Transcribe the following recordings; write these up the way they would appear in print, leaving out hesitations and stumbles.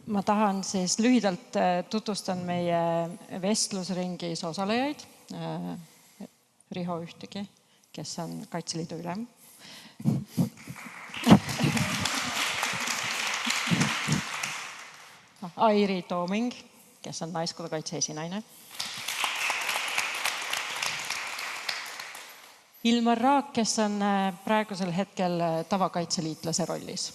Ma tahan siis lühidalt tutvustan meie vestlusringis osalejaid. Riho Ühtegi, kes on Kaitseliidu ülem. Airi Tooming, kes on Naiskodukaitse esinaine. Ilmar Raak, kes on praegusel hetkel tavakaitseliitlase rollis.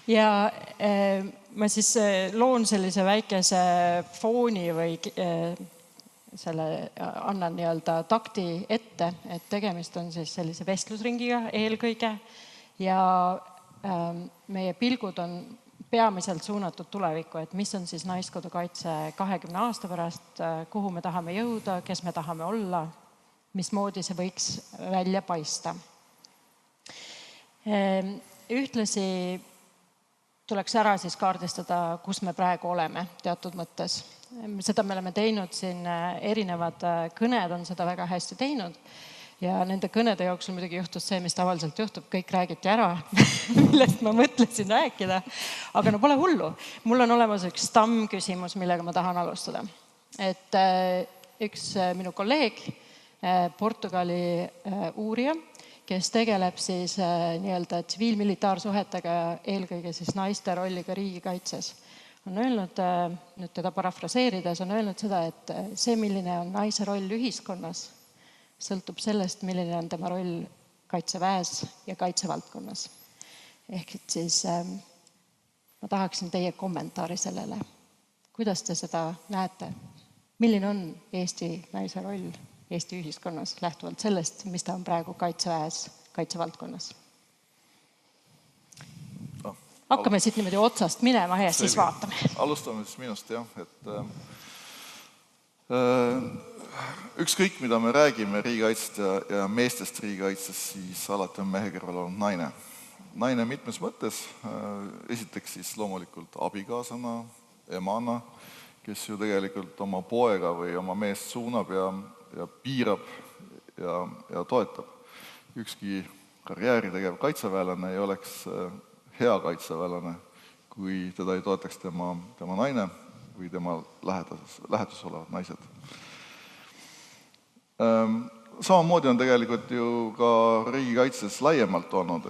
Ja ma siis loon sellise väikese fooni või selle annan nii-öelda takti ette, et tegemist on siis sellise vestlusringiga eelkõige ja meie pilgud on peamiselt suunatud tulevikku, et mis on siis Naiskodukaitse 20 aasta pärast, kuhu me tahame jõuda, kes me tahame olla, mismoodi see võiks välja paista. Ühtlasi tuleks ära siis kaardistada, kus me praegu oleme teatud mõttes. Seda me oleme teinud siin, erinevad kõned on seda väga hästi teinud ja nende kõnede jooksul muidugi juhtus see, mis tavaliselt juhtub, kõik räägiti ära, millest ma mõtlesin rääkida, aga no pole hullu. Mul on olemas üks stammküsimus, millega ma tahan alustada. Et üks minu kolleeg, Portugali uurija, kes tegeleb siis nii-öelda tsiviilmilitaarsuhetega eelkõige siis naiste rolliga riigikaitses. On öelnud, nüüd teda parafraseerides, on öelnud seda, et see, milline on naise roll ühiskonnas, sõltub sellest, milline on tema roll kaitseväes ja kaitsevaldkonnas. Ehk siis ma tahaksin teie kommentaari sellele. Kuidas te seda näete? Milline on Eesti naise roll Eesti ühiskonnas lähtuvalt sellest, mis ta on praegu kaitseväes, kaitsevaldkonnas? Hakkame siit niimoodi otsast minema ja siis vaatame. Alustame siis minust, jah. Ükskõik, mida me räägime riigikaitsest ja meestest riigikaitsest, siis alati on mehe kõrval olnud naine. Naine mitmes mõttes, esiteks siis loomulikult abikaasana, emana, kes ju tegelikult oma poega või oma meest suunab ja piirab ja toetab. Ükski karjääri tegev kaitseväelane ei oleks hea kaitseväelane, kui teda ei toetaks tema naine või tema läheduses olevad naised. Samamoodi on tegelikult ju ka riigikaitses laiemalt olnud,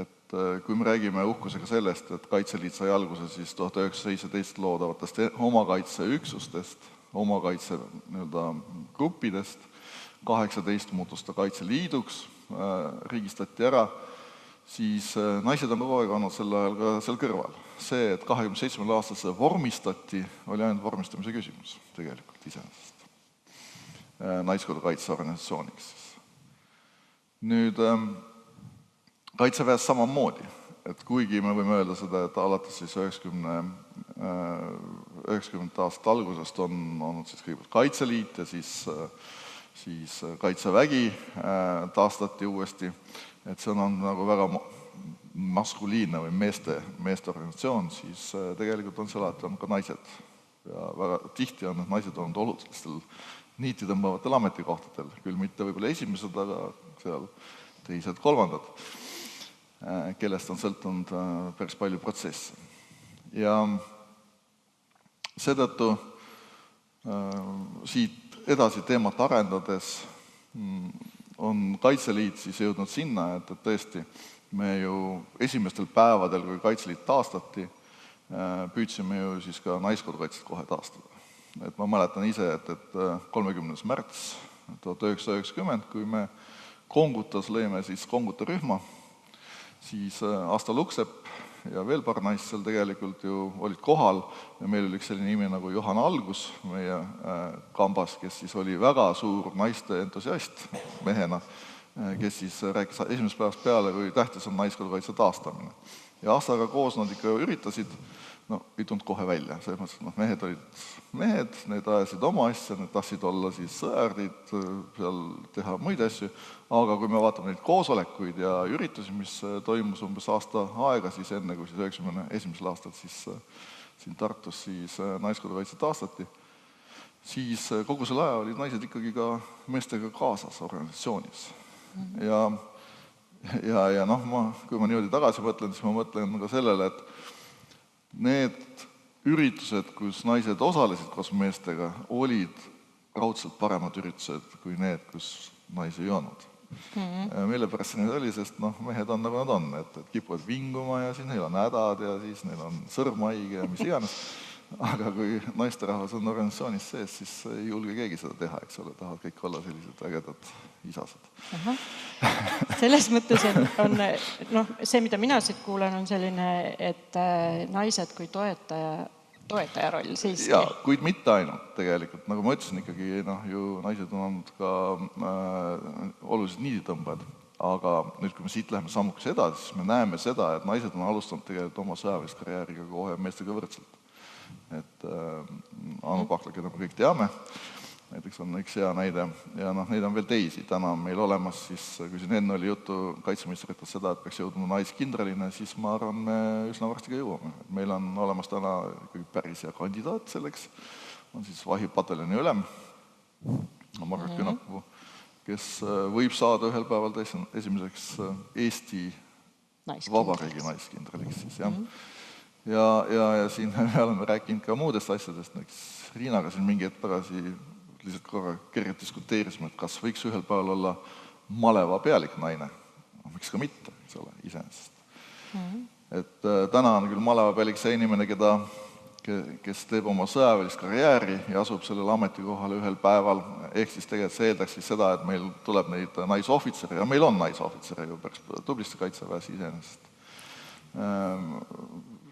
et kui me räägime uhkusega sellest, et Kaitseliit sai alguse siis 1917 loodavatest omakaitseüksustest, omakaitse gruppidest, 18 muutus ta Kaitseliiduks, riigistati ära, siis naised on kogu aeg olnud sel ajal ka seal kõrval. See, et 27 aastal see vormistati, oli ainult vormistamise küsimus tegelikult iseenesest. Naiskodukaitseorganisatsiooniks. Nüüd kaitseväes samamoodi, et kuigi me võime öelda seda, et alates siis 90. aastate algusest on olnud siis kõigepealt Kaitseliit ja siis Kaitsevägi taastati uuesti, et see on nagu väga maskuliinne või meeste organisatsioon, siis tegelikult on seal alati ka naised. Ja väga tihti on naised olnud olulistel niiti tõmbavatel ametikohtadel, küll mitte võib-olla esimesed, aga seal teised, kolmandad, kellest on sõltunud päris palju protsesse. Ja seetõttu siit edasi teemat arendades on Kaitseliit siis jõudnud sinna, et tõesti me ju esimestel päevadel, kui Kaitseliit taastati, püüdsime ju siis ka Naiskodukaitset kohe taastada. Et ma mäletan ise, et 30. märts 1990, kui me Kongutas lõime siis Konguta rühma, siis Asta Luksepp ja veel paar naist seal tegelikult ju olid kohal ja meil oli üks selline nimi nagu Johan Algus meie kambas, kes siis oli väga suur naiste entusiast mehena, kes siis rääkis esimesest päevast peale, kui tähtis on Naiskodukaitse taastamine. Ja Astaga koos nad ikka üritasid, ei tulnud kohe välja, selles mõttes, et mehed olid mehed, need ajasid oma asja, need tahtsid olla siis sõjardid, seal teha muid asju, aga kui me vaatame neid koosolekuid ja üritusi, mis toimus umbes aasta aega, siis enne kui 91. aastal siis siin Tartus siis Naiskodukaitse taastati, siis kogu selle aja olid naised ikkagi ka meestega kaasas organisatsioonis. Ja ja noh, kui ma niimoodi tagasi mõtlen, siis ma mõtlen ka sellele, et need üritused, kus naised osalesid koos meestega, olid raudselt paremad üritused kui need, kus naisi ei olnud. Mille pärast see nüüd oli, sest mehed on nagu nad on, et kipuvad vinguma ja siis neil on hädad ja siis neil on sõrmaige ja mis iganes. Aga kui naisterahvas on organisatsioonis sees, siis ei julge keegi seda teha, eks ole, tahavad kõik olla sellised ägedad isased. Selles mõttes on see, mida mina siit kuulen, on selline, et naised kui toetaja roll siiski. Jaa, kuid mitte ainult tegelikult. Nagu ma ütlesin, ikkagi ju naised on olnud ka olulised niiditõmbajad. Aga nüüd, kui me siit läheme sammukese edasi, siis me näeme seda, et naised on alustanud tegelikult oma sõjaväelist karjääriga kohe meestega võrdselt. Et Anu Pakla, keda me kõik teame, näiteks on üks hea näide, ja neid on veel teisi. Täna on meil olemas, siis kui siin enne oli juttu kaitseministritel seda, et peaks jõudma naiskindraline, siis ma arvan, me üsna varsti ka jõuame. Meil on olemas täna ikkagi päris hea kandidaat selleks, on siis vahipataljoni ülem, Marek Künapuu, kes võib saada ühel päeval esimeseks Eesti Vabariigi naiskindraliks siis, jah. Ja siin me oleme rääkinud ka muudest asjadest, näiteks Riinaga siin mingi hetk tagasi lihtsalt korra kergelt diskuteerisime, et kas võiks ühel päeval olla maleva pealik naine. Miks ka mitte, eks ole, iseenesest. Et täna on küll maleva pealik see inimene, kes teeb oma sõjaväelist karjääri ja asub sellele ametikohale ühel päeval, ehk siis tegelikult see eeldaks siis seda, et meil tuleb neid naisohvitsere, ja meil on naisohvitsere ju päris tublisti kaitseväes iseenesest.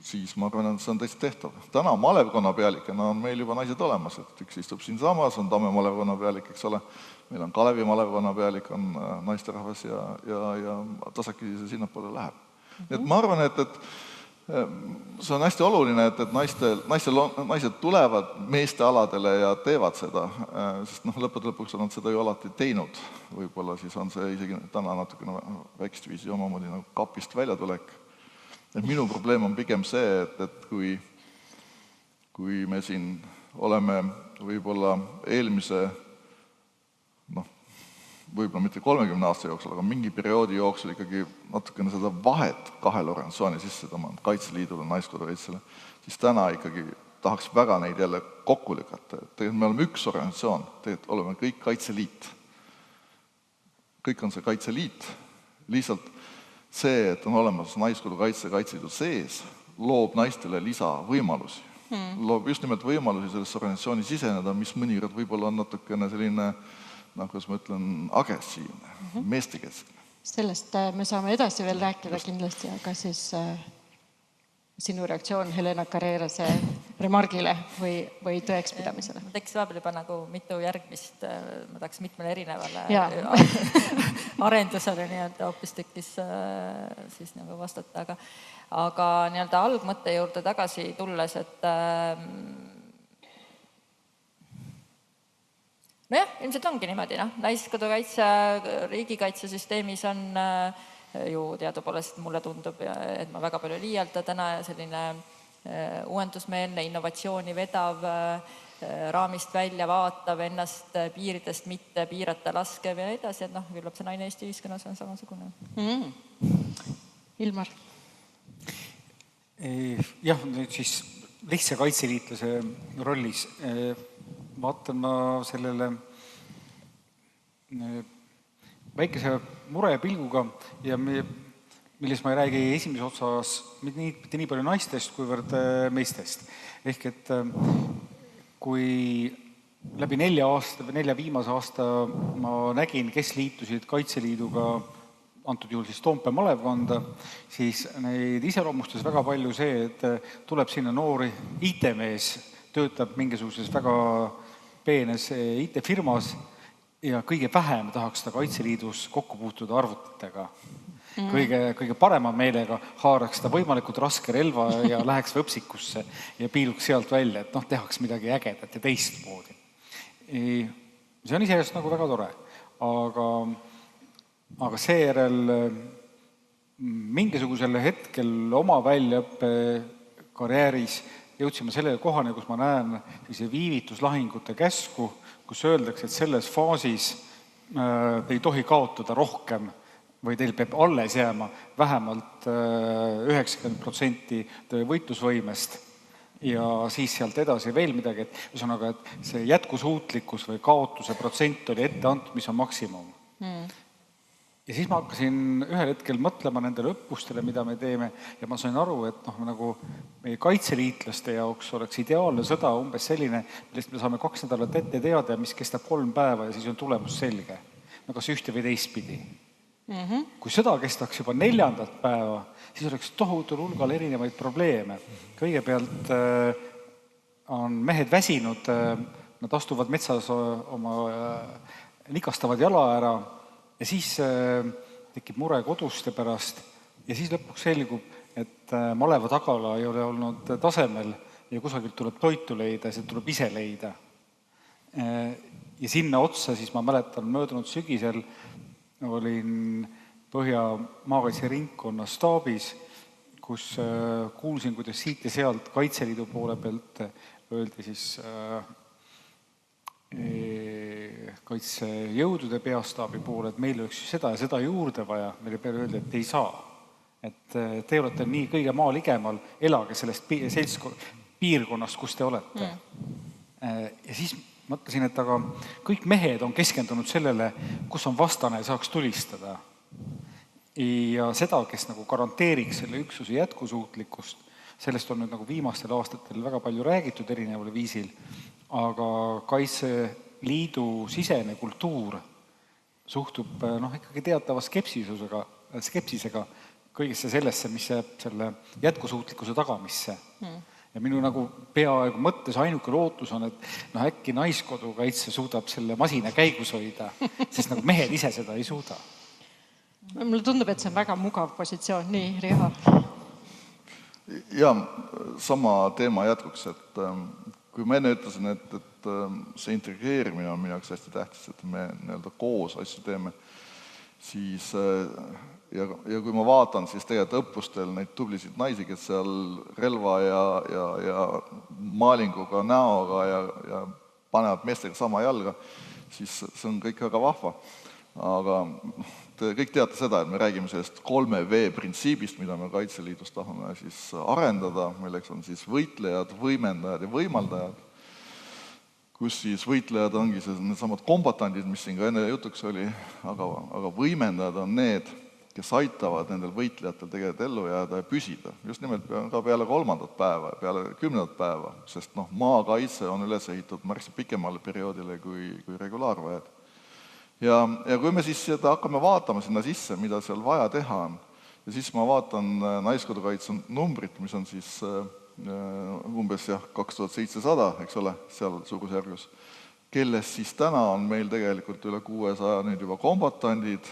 Siis ma arvan, et see on tõesti tehtav. Täna malevkonna pealikena on meil juba naised olemas, et üks istub siin samas, on Tamme malevkonna pealik, eks ole, meil on Kalevi malevkonna pealik, on naisterahvas ja tasakesi see sinnapoole läheb. Et ma arvan, et see on hästi oluline, et naised tulevad meeste aladele ja teevad seda, sest lõppude lõpuks on nad seda ju alati teinud. Võib-olla siis on see isegi täna natukene väikest viisi omamoodi nagu kapist väljatulek. Et minu probleem on pigem see, et kui me siin oleme võib-olla eelmise, võib-olla mitte 30 aasta jooksul, aga mingi perioodi jooksul ikkagi natukene seda vahet kahel organisatsiooni sisse tõmmanud, Kaitseliidule, Naiskodukaitsele, siis täna ikkagi tahaks väga neid jälle kokku lükata. Tegelikult me oleme üks organisatsioon, tegelikult oleme kõik Kaitseliit. Kõik on see Kaitseliit, lihtsalt see, et on olemas Naiskodukaitse ja Kaitseliidu sees, loob naistele lisavõimalusi. Loob just nimelt võimalusi sellesse organisatsiooni siseneda, mis mõnikord võib-olla on natukene selline, kuidas ma ütlen, agressiivne, meestekeskne. Sellest me saame edasi veel rääkida kindlasti, aga siis sinu reaktsioon Helena Carrerase remargile või tõekspidamisele? Ma teeks vahepeal juba nagu mitu järgmist, ma tahaks mitmele erinevale arendusele nii-öelda hoopis tükkis siis nagu vastata, aga nii-öelda algmõtte juurde tagasi tulles, et nojah, ilmselt ongi niimoodi, Naiskodukaitse riigikaitsesüsteemis on ju teadupoolest mulle tundub, et ma väga palju liialda täna ja selline uuendusmeelne, innovatsiooni vedav, raamist välja vaatav, ennast piiridest mitte piirata laskev ja edasi, et küllap see naine Eesti ühiskonnas on samasugune. Ilmar? Jah, nüüd siis lihtsa kaitseliitlase rollis vaatan ma sellele väikese murepilguga ja milles ma ei räägi esimeses otsas mitte nii palju naistest, kuivõrd meestest. Ehk et kui läbi 4 viimase aasta ma nägin, kes liitusid Kaitseliiduga, antud juhul siis Toompea malevkonda, siis neid iseloomustas väga palju see, et tuleb sinna noori IT-mees, töötab mingisuguses väga peenes IT-firmas ja kõige vähem tahaks ta Kaitseliidus kokku puutuda arvutitega. Kõige parema meelega haaraks ta võimalikult raske relva ja läheks võpsikusse ja piiluks sealt välja, et tehaks midagi ägedat ja teistmoodi. See on iseenesest nagu väga tore, aga seejärel mingisugusel hetkel oma väljaõppe karjääris jõudsime sellele kohane, kus ma näen viivituslahingute käsku, kus öeldakse, et selles faasis ei tohi kaotada rohkem või teil peab alles jääma vähemalt 90% võitlusvõimest ja siis sealt edasi veel midagi, et ühesõnaga, et see jätkusuutlikkus või kaotuse protsent oli ette antud, mis on maksimum. Ja siis ma hakkasin ühel hetkel mõtlema nendele õppustele, mida me teeme, ja ma sain aru, et nagu meie kaitseliitlaste jaoks oleks ideaalne sõda umbes selline, millest me saame 2 nädalat ette teada, mis kestab 3 päeva ja siis on tulemus selge. No kas ühte või teistpidi. Kui sõda kestaks juba 4. päeva, siis oleks tohutul hulgal erinevaid probleeme. Kõigepealt on mehed väsinud, nad astuvad metsas oma nikastavad jala ära ja siis tekib mure koduste pärast ja siis lõpuks selgub, et maleva tagala ei ole olnud tasemel ja kusagilt tuleb toitu leida, see tuleb ise leida. Ja sinna otsa siis ma mäletan möödunud sügisel olin Põhja maakaitse ringkonna staabis, kus kuulsin, kuidas siit ja sealt Kaitseliidu poole pealt öeldi siis kaitsejõudude peastaabi poole, et meil oleks seda ja seda juurde vaja, mille peale öeldi, et ei saa. Et te olete nii kõige maa ligemal, elage sellest piirkonnast, kus te olete. Ja siis mõtlesin, et aga kõik mehed on keskendunud sellele, kus on vastane ja saaks tulistada. Ja seda, kes nagu garanteeriks selle üksuse jätkusuutlikkust, sellest on nüüd nagu viimastel aastatel väga palju räägitud erineval viisil, aga Kaitseliidu sisene kultuur suhtub ikkagi teatava skepsisega kõigesse sellesse, mis jääb selle jätkusuutlikkuse tagamisse. Ja minu nagu peaaegu mõttes ainuke lootus on, et äkki Naiskodukaitse suudab selle masina käigus hoida, sest nagu mehed ise seda ei suuda. Mulle tundub, et see on väga mugav positsioon. Nii, Riho? Ja sama teema jätkuks, et kui ma enne ütlesin, et see integreerimine on minu jaoks hästi tähtis, et me koos asju teeme, siis ja kui ma vaatan, siis tegelikult õppustel neid tublisid naisi, kes seal relva ja maalinguga, näoga ja panevad meestega sama jalga, siis see on kõik väga vahva. Aga te kõik teate seda, et me räägime sellest 3V printsiibist, mida me Kaitseliidus tahame siis arendada, milleks on siis võitlejad, võimendajad ja võimaldajad, kus siis võitlejad ongi need samad kombatandid, mis siin ka enne jutuks oli, aga võimendajad on need, kes aitavad nendel võitlejatel tegelikult ellu jääda ja püsida. Just nimelt ka peale 3. päeva ja peale 10. päeva, sest maakaitse on üles ehitatud märksa pikemale perioodile kui regulaarväed. Ja kui me siis seda hakkame vaatama sinna sisse, mida seal vaja teha on, ja siis ma vaatan Naiskodukaitse numbrit, mis on siis umbes 2700, eks ole, seal suurusjärgus, kelles siis täna on meil tegelikult üle 600 nüüd juba kombatandid,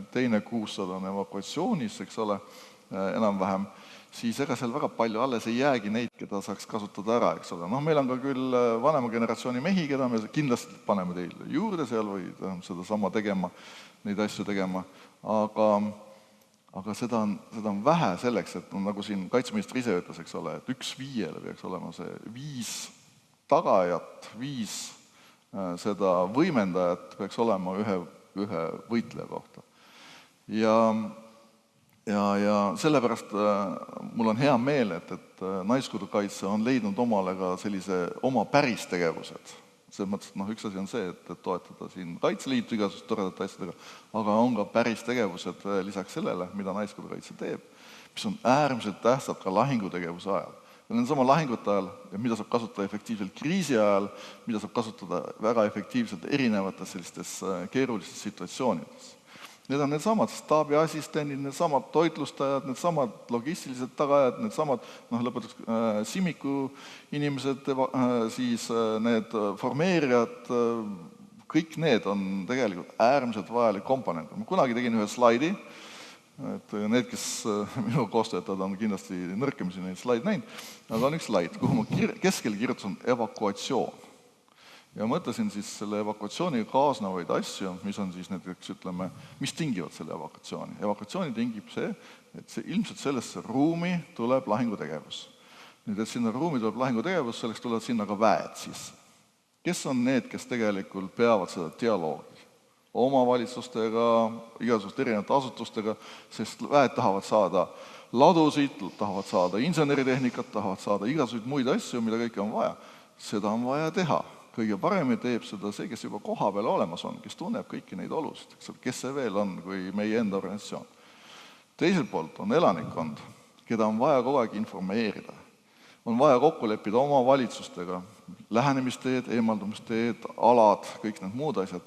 teine 600 on evakuatsioonis, eks ole, enam-vähem, siis ega seal väga palju alles ei jäägi neid, keda saaks kasutada ära, eks ole. Meil on ka küll vanema generatsiooni mehi, keda me kindlasti paneme teile juurde seal või seda sama tegema, neid asju tegema, aga seda on vähe selleks, et nagu siin kaitseminister ise ütles, eks ole, et 1/5 peaks olema see 5 tagajat, 5 seda võimendajat peaks olema ühe võitleja kohta. Ja sellepärast mul on hea meel, et Naiskodukaitse on leidnud omale ka sellise oma päristegevused. Selles mõttes, et üks asi on see, et toetada siin Kaitseliitu igasugust toredate asjadega, aga on ka päristegevused lisaks sellele, mida Naiskodukaitse teeb, mis on äärmiselt tähtsad ka lahingutegevuse ajal. Ja nende sama lahingute ajal, mida saab kasutada efektiivselt kriisi ajal, mida saab kasutada väga efektiivselt erinevates sellistes keerulistes situatsioonides. Need on needsamad staabiassistendid, needsamad toitlustajad, needsamad logistilised tagajad, needsamad lõpetuseks Simiku inimesed, siis need formeerijad, kõik need on tegelikult äärmiselt vajalik komponent. Ma kunagi tegin ühe slaidi, et need, kes minu koostöötajad on kindlasti nõrkemisi neid slaid näinud, aga on üks slaid, kuhu ma keskel kirjutasin evakuatsioon. Ja mõtlesin siis selle evakuatsiooniga kaasnevaid asju, mis on siis näiteks, ütleme, mis tingivad selle evakuatsiooni. Evakuatsiooni tingib see, et ilmselt sellesse ruumi tuleb lahingutegevus. Nüüd, et sinna ruumi tuleb lahingutegevus, selleks tulevad sinna ka väed sisse. Kes on need, kes tegelikult peavad seda dialoogi? omavalitsustega, igasugust erinevate asutustega, sest väed tahavad saada ladusid, tahavad saada inseneritehnikat, tahavad saada igasuguseid muid asju, mida kõike on vaja. Seda on vaja teha. Kõige paremini teeb seda see, kes juba koha peal olemas on, kes tunneb kõiki neid olusid, kes see veel on kui meie enda organisatsioon. Teiselt poolt on elanikkond, keda on vaja kogu aeg informeerida. On vaja kokku leppida oma valitsustega, lähenemisteed, eemaldumisteed, alad, kõik need muud asjad.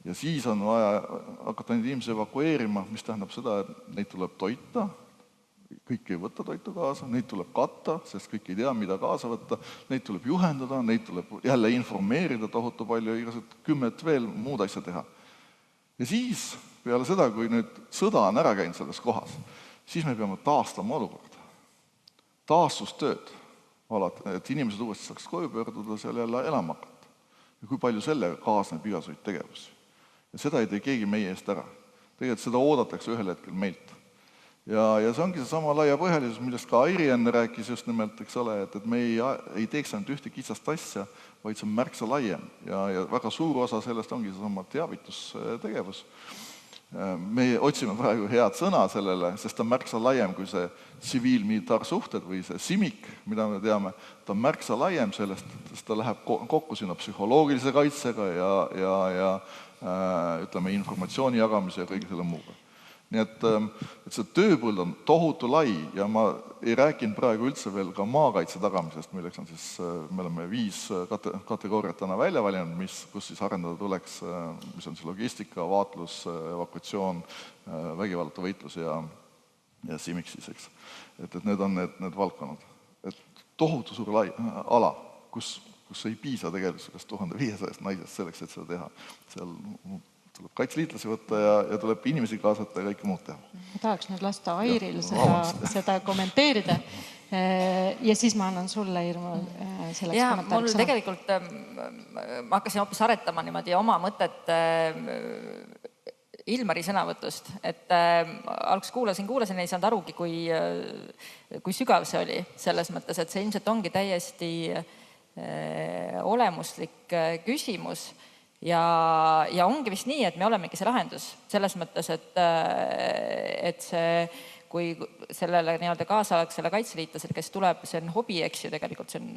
Ja siis on vaja hakata neid inimesi evakueerima, mis tähendab seda, et neid tuleb toita, kõik ei võta toitu kaasa, neid tuleb katta, sest kõik ei tea, mida kaasa võtta, neid tuleb juhendada, neid tuleb jälle informeerida tohutu palju, igasugused 10 veel muud asja teha. Ja siis, peale seda, kui nüüd sõda on ära käinud selles kohas, siis me peame taastama olukorda. Taastustööd, et inimesed uuesti saaks koju pöörduda, seal jälle elama hakata. Ja kui palju sellega kaasneb igasuguseid tegevusi. Ja seda ei tee keegi meie eest ära. Tegelikult seda oodatakse ühel hetkel meilt. Ja see ongi see sama laiapõhjalisus, millest ka Airi enne rääkis just nimelt, eks ole, et me ei teeks ainult ühte kitsast asja, vaid see on märksa laiem. Ja väga suur osa sellest ongi see sama teavitustegevus. Me otsime praegu head sõna sellele, sest ta on märksa laiem kui see tsiviil-militaarsuhted või see SIMIK, mida me teame. Ta on märksa laiem sellest, sest ta läheb kokku sinna psühholoogilise kaitsega ja ütleme, informatsiooni jagamise ja kõige selle muuga. Nii et see tööpõld on tohutu lai ja ma ei rääkinud praegu üldse veel ka maakaitse tagamisest, milleks on siis, me oleme 5 kategooriat täna välja valinud, kus siis arendada tuleks, mis on siis logistika, vaatlus, evakuatsioon, vägivallata võitlus ja SIMIK siis, eks. Et need on need valdkonnad. Et tohutu suur ala, kus ei piisa tegelikult 1500 naisest selleks, et seda teha. Seal tuleb kaitseliitlasi võtta ja tuleb inimesi kaasata ja kõike muud teha. Ma tahaks nüüd lasta Airil seda kommenteerida ja siis ma annan sulle, Irma, selleks kommentaariks. Mul tegelikult, ma hakkasin hoopis aretama niimoodi oma mõtet Ilmari sõnavõtust, et alguses kuulasin, ei saanud arugi, kui sügav see oli selles mõttes, et see ilmselt ongi täiesti olemuslik küsimus. Ja ongi vist nii, et me olemegi see lahendus selles mõttes, et see, kui sellele nii-öelda kaasaegsele kaitseliitlasele, kes tuleb, see on hobi, eks ju, tegelikult see on,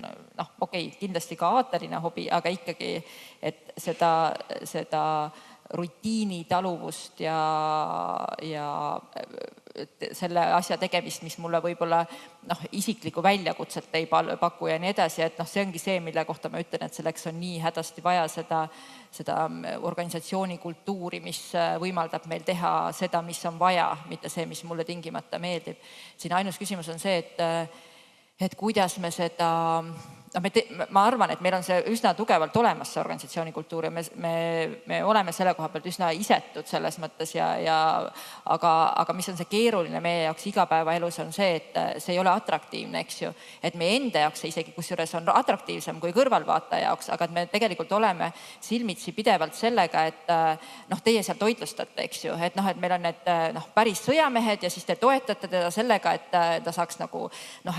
kindlasti ka aateline hobi, aga ikkagi, et seda rutiini taluvust ja selle asja tegemist, mis mulle võib-olla isiklikku väljakutset ei paku ja nii edasi, et see ongi see, mille kohta ma ütlen, et selleks on nii hädasti vaja seda organisatsiooni kultuuri, mis võimaldab meil teha seda, mis on vaja, mitte see, mis mulle tingimata meeldib. Siin ainus küsimus on see, et kuidas me seda... Ma arvan, et meil on see üsna tugevalt olemas, see organisatsiooni kultuur ja me oleme selle koha pealt üsna isetud selles mõttes, aga mis on see keeruline meie jaoks igapäevaelus on see, et see ei ole atraktiivne, eks ju. Et meie enda jaoks isegi, kusjuures on atraktiivsem kui kõrvalvaataja jaoks, aga et me tegelikult oleme silmitsi pidevalt sellega, et teie seal toitlustate, eks ju. Et meil on need päris sõjamehed ja siis te toetate teda sellega, et ta saaks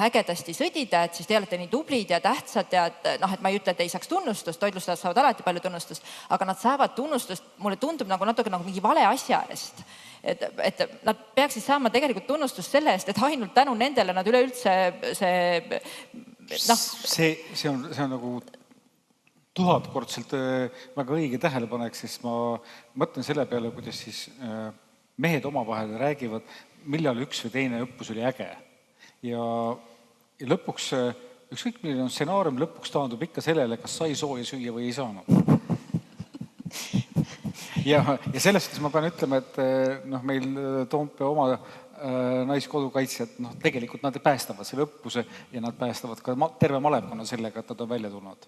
ägedasti sõdida, et siis te olete nii tublid ja tähtsad ja et ma ei ütle, et ei saaks tunnustust, toitlustajad saavad alati palju tunnustust, aga nad saavad tunnustust, mulle tundub natuke mingi vale asja eest. Et nad peaksid saama tegelikult tunnustust selle eest, et ainult tänu nendele nad üleüldse See on nagu 1000-kordselt väga õige tähelepanek, sest ma mõtlen selle peale, kuidas siis mehed omavahel räägivad, millal üks või teine õppus oli äge. Ja lõpuks ükskõik milline on stsenaarium, lõpuks taandub ikka sellele, kas sai sooja süüa või ei saanud. Ja sellest ma pean ütlema, et meil Toompea oma naiskodukaitsjad, tegelikult nad päästavad selle õppuse ja nad päästavad ka terve malevkonna sellega, et nad on välja tulnud.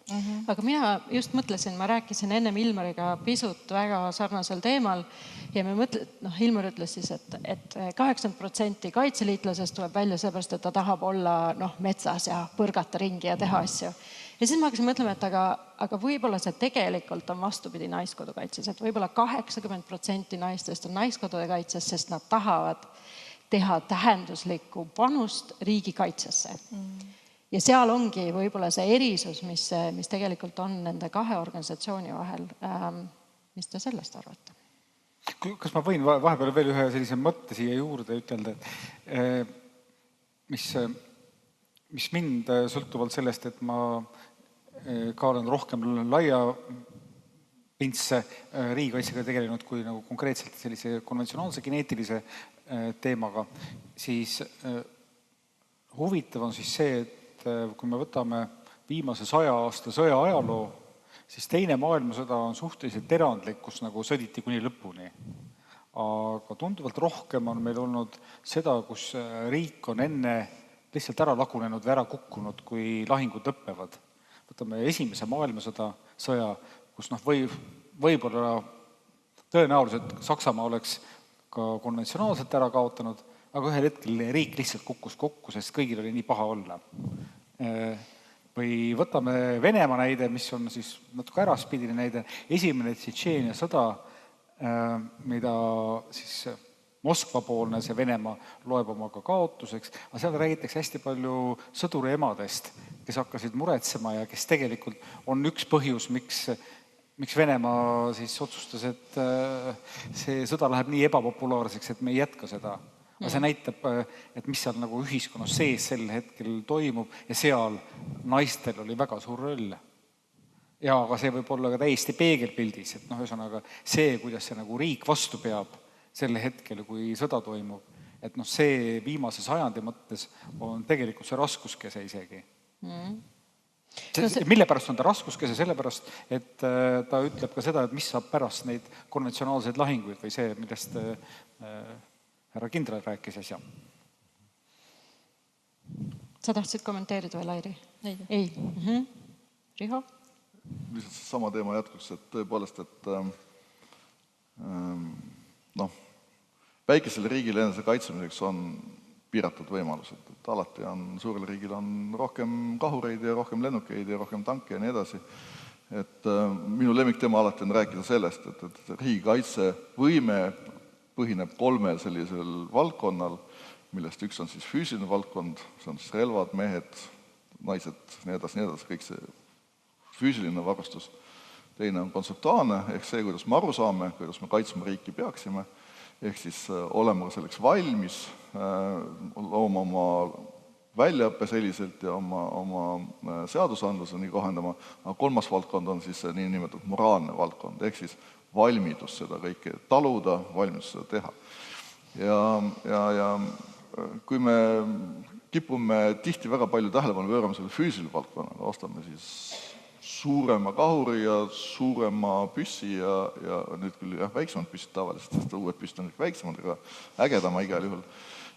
Aga mina just mõtlesin, ma rääkisin ennem Ilmariga pisut väga sarnasel teemal ja Ilmar ütles siis, et 80% kaitseliitlasest tuleb välja seepärast, et ta tahab olla metsas ja põrgata ringi ja teha asju. Ja siis ma hakkasin mõtlema, et aga võib-olla see tegelikult on vastupidi naiskodukaitses, et võib-olla 80% naistest on naiskodude kaitses, sest nad tahavad teha tähenduslikku panust riigikaitsesse. Ja seal ongi võib-olla see erisus, mis tegelikult on nende kahe organisatsiooni vahel. Mis te sellest arvate? Kas ma võin vahepeal veel ühe sellise mõtte siia juurde ütelda, et mis mind sõltuvalt sellest, et ma ka olen rohkem laia pintse riigikaitsega tegelenud kui nagu konkreetselt sellise konventsionaalse geneetilise teemaga, siis huvitav on siis see, et kui me võtame viimase 100 aasta sõja ajaloo, siis teine maailmasõda on suhteliselt erandlik, kus nagu sõditi kuni lõpuni. Aga tunduvalt rohkem on meil olnud seda, kus riik on enne lihtsalt ära lagunenud või ära kukkunud, kui lahingud lõppevad. Võtame esimese maailmasõda sõja, kus võib-olla tõenäoliselt Saksamaa oleks ka konventsionaalselt ära kaotanud, aga ühel hetkel riik lihtsalt kukkus kokku, sest kõigil oli nii paha olla. Või võtame Venemaa näide, mis on siis natuke äraspidine näide, esimene Tšetšeenia sõda, mida siis Moskva-poolne see Venemaa loeb oma ka kaotuseks, aga seal räägitakse hästi palju sõduri emadest, kes hakkasid muretsema ja kes tegelikult on üks põhjus, miks Venemaa siis otsustas, et see sõda läheb nii ebapopulaarseks, et me ei jätka seda. Aga see näitab, et mis seal nagu ühiskonnas sees sel hetkel toimub ja seal naistel oli väga suur roll. Ja aga see võib olla ka täiesti peegelpildis, et ühesõnaga see, kuidas see nagu riik vastu peab selle hetkel, kui sõda toimub, et see viimase sajandi mõttes on tegelikult see raskuskese isegi. Mille pärast on ta raskuskese? Sellepärast, et ta ütleb ka seda, et mis saab pärast neid konventsionaalseid lahinguid või see, millest härra kindral rääkis äsja. Sa tahtsid kommenteerida või, Lairi? Ei. Riho? Lihtsalt sama teema jätkuks, et tõepoolest, et väikesele riigile enese kaitsemiseks on piiratud võimalused, et alati on suurel riigil on rohkem kahureid ja rohkem lennukeid ja rohkem tanke ja nii edasi. Et minu lemmikteema alati on rääkida sellest, et riigikaitsevõime põhineb 3 sellisel valdkonnal, millest üks on siis füüsiline valdkond, see on siis relvad, mehed, naised, nii edasi, kõik see füüsiline varustus. Teine on kontseptuaalne, ehk see, kuidas me aru saame, kuidas me kaitsma riiki peaksime, ehk siis olema selleks valmis, looma oma väljaõppe selliselt ja oma seadusandluse nii kohendama, aga 3. valdkond on siis see niinimetatud moraalne valdkond, ehk siis valmidus seda kõike taluda, valmidus seda teha. Ja kui me kipume tihti väga palju tähelepanu pöörama selle füüsilisele valdkonnale, ostame siis suurema kahuri ja suurema püssi ja nüüd küll väiksemad püssid tavaliselt, sest uued püssid on kõik väiksemad, aga ägedama igal juhul.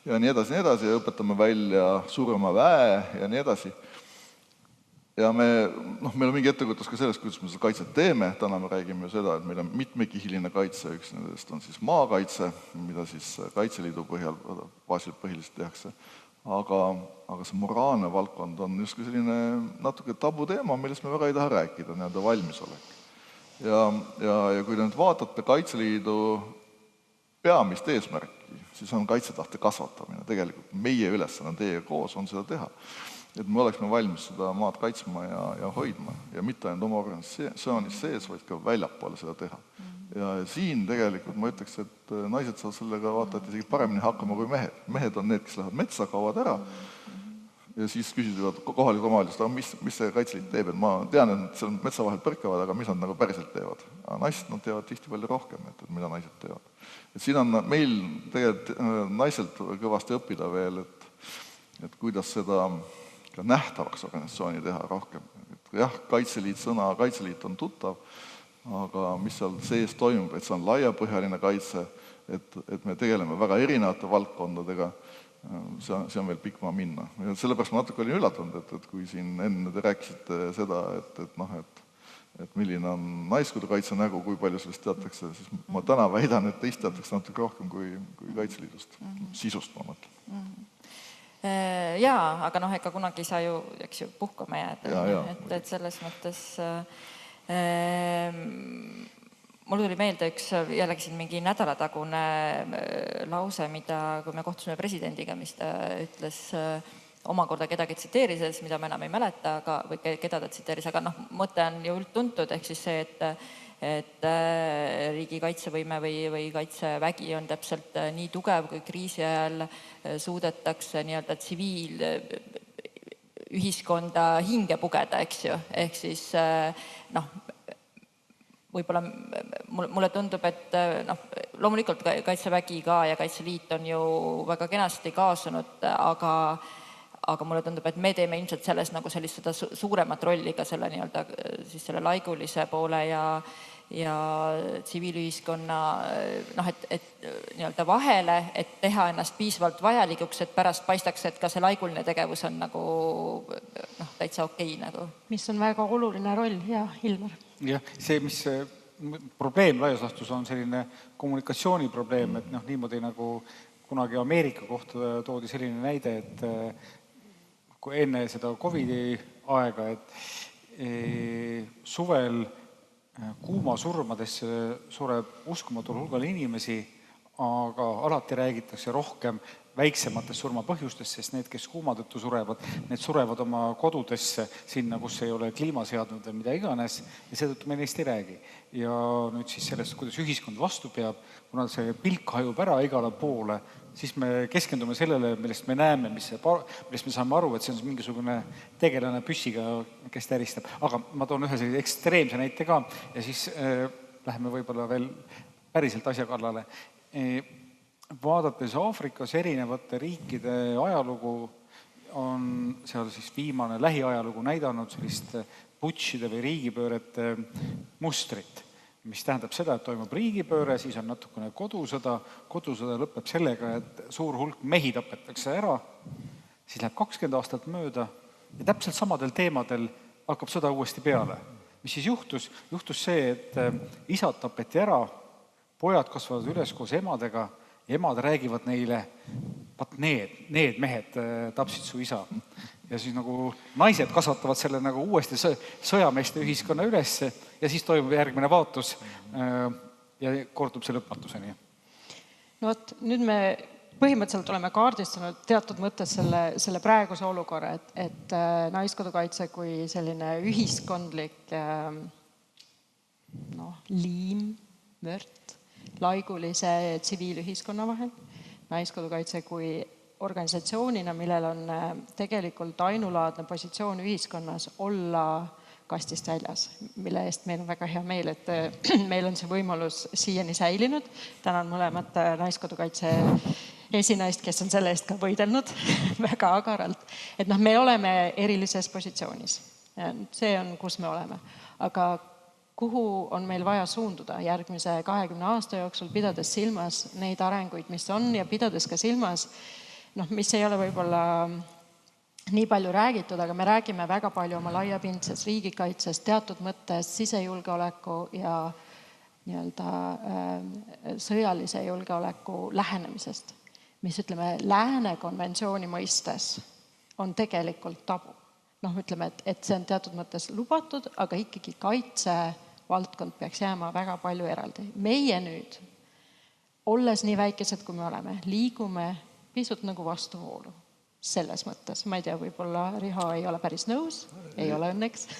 Ja nii edasi ja õpetame välja suurema väe ja nii edasi. Ja meil on mingi ettekujutus ka sellest, kuidas me seda kaitset teeme. Täna me räägime seda, et meil on mitmekihiline kaitse, üks nendest on siis maakaitse, mida siis Kaitseliidu baasil põhiliselt tehakse. Aga see moraalne valdkond on justkui selline natuke tabu teema, millest me väga ei taha rääkida, nii-öelda valmisolek. Ja kui nüüd vaatate Kaitseliidu peamist eesmärki, siis on kaitsetahte kasvatamine. Tegelikult meie ülesanne teiega koos on seda teha. Et me oleksime valmis seda maad kaitsma ja hoidma ja mitte ainult oma organisatsioonis sees, vaid ka väljapoole seda teha. Ja siin tegelikult ma ütleks, et naised saavad sellega vaata, et isegi paremini hakkama kui mehed. Mehed on need, kes lähevad metsa, kaovad ära ja siis küsivad kohalikud omavalitsused, mis see Kaitseliit teeb, et ma tean, et seal metsa vahel põrkavad, aga mis nad nagu päriselt teevad. Aga naised nad teevad tihti palju rohkem, et mida naised teevad. Et siin on meil tegelikult naiselt kõvasti õppida veel, et kuidas seda ka nähtavaks organisatsiooni teha rohkem. Jah, Kaitseliit on tuttav, aga mis seal sees toimub, et see on laiapõhjaline kaitse, et me tegeleme väga erinevate valdkondadega, see on veel pikk maa minna. Ja sellepärast ma natuke olin üllatunud, et kui siin enne te rääkisite seda, et milline on naiskodukaitse nägu, kui palju sellest teatakse, siis ma täna väidan, et teist teatakse natuke rohkem kui Kaitseliidust. Sisust ma mõtlen. Jaa, aga ega kunagi ei saa ju puhkama jääda. Et selles mõttes mul tuli meelde üks jällegi siin mingi nädalatagune lause, mida kui me kohtusime presidendiga, mis ta ütles omakorda kedagi tsiteerises, mida ma enam ei mäleta, või keda ta tsiteeris, aga mõte on ju üldtuntud, ehk siis see, et riigi kaitsevõime või kaitsevägi on täpselt nii tugev, kui kriisi ajal suudetakse nii-öelda tsiviilühiskonda hinge pugeda, eks ju. Ehk siis võib-olla mulle tundub, et loomulikult Kaitsevägi ka ja Kaitseliit on ju väga kenasti kaasunud, aga mulle tundub, et me teeme ilmselt selles nagu sellist seda suuremat rolli ka selle nii-öelda siis selle laigulise poole ja tsiviilühiskonna et nii-öelda vahele, et teha ennast piisavalt vajalikuks, et pärast paistaks, et ka see laiguline tegevus on nagu täitsa okei nagu. Mis on väga oluline roll, ja Ilmar. Jah, see, mis probleem laias laastus on selline kommunikatsiooniprobleem, et niimoodi nagu kunagi Ameerika kohta toodi selline näide, et kui enne seda COVID-i aega, et suvel kuumasurmadesse sureb uskumatul hulgal inimesi, aga alati räägitakse rohkem väiksematest surmapõhjustest, sest need, kes kuuma tõttu surevad, need surevad oma kodudesse sinna, kus ei ole kliimaseadnud või mida iganes, ja seetõttu me neist ei räägi. Ja nüüd siis sellest, kuidas ühiskond vastu peab, kuna see pilk hajub ära igale poole, siis me keskendume sellele, millest me näeme, millest me saame aru, et see on mingisugune tegelane püssiga, kes täristab. Aga ma toon ühe sellise ekstreemse näite ka ja siis läheme võib-olla veel päriselt asja kallale. Vaadates Aafrikas erinevate riikide ajalugu, on seal siis viimane lähiajalugu näidanud sellist putšide või riigipöörete mustrit, mis tähendab seda, et toimub riigipööre, siis on natukene kodusõda lõpeb sellega, et suur hulk mehi tapetakse ära, siis läheb 20 aastat mööda ja täpselt samadel teemadel hakkab sõda uuesti peale. Mis siis juhtus? Juhtus see, et isad tapeti ära, pojad kasvavad üles koos emadega, ja emad räägivad neile, vaat need mehed tapsid su isa. Ja siis nagu naised kasvatavad selle nagu uuesti sõjameeste ühiskonna üles ja siis toimub järgmine vaatus ja kordub see lõpmatuseni. No vot, nüüd me põhimõtteliselt oleme kaardistanud teatud mõttes selle praeguse olukorra, et Naiskodukaitse kui selline ühiskondlik liim, vört, laigulise tsiviilühiskonna vahel, Naiskodukaitse kui organisatsioonina, millel on tegelikult ainulaadne positsioon ühiskonnas olla kastist väljas, mille eest meil on väga hea meel, et meil on see võimalus siiani säilinud. Tänan mõlemat Naiskodukaitse esinaist, kes on selle eest ka võidelnud väga agaralt. Et me oleme erilises positsioonis. See on, kus me oleme. Aga kuhu on meil vaja suunduda järgmise 20 aasta jooksul, pidades silmas neid arenguid, mis on, ja pidades ka silmas, mis ei ole võib-olla nii palju räägitud, aga me räägime väga palju oma laiapindsest riigikaitsest, teatud mõttes sisejulgeoleku ja nii-öelda sõjalise julgeoleku lähenemisest, mis ütleme Lääne konventsiooni mõistes on tegelikult tabu. Ütleme, et see on teatud mõttes lubatud, aga ikkagi kaitsevaldkond peaks jääma väga palju eraldi. Meie nüüd, olles nii väikesed, kui me oleme, liigume pisut nagu vastuvoolu selles mõttes. Ma ei tea, võib-olla Riho ei ole päris nõus, ei ole õnneks.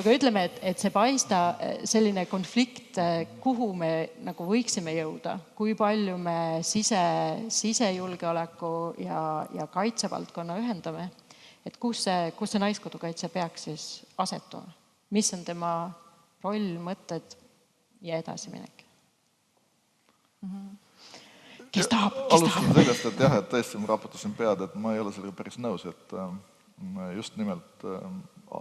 Aga ütleme, et see paista selline konflikt, kuhu me nagu võiksime jõuda, kui palju me sisejulgeoleku ja kaitsevaldkonna ühendame, et kus see Naiskodukaitse peaks siis asetuma? Mis on tema roll, mõtted ja edasiminek? Kes tahab? Alustan sellest, et jah, et tõesti ma raputasin pead, et ma ei ole sellega päris nõus, et just nimelt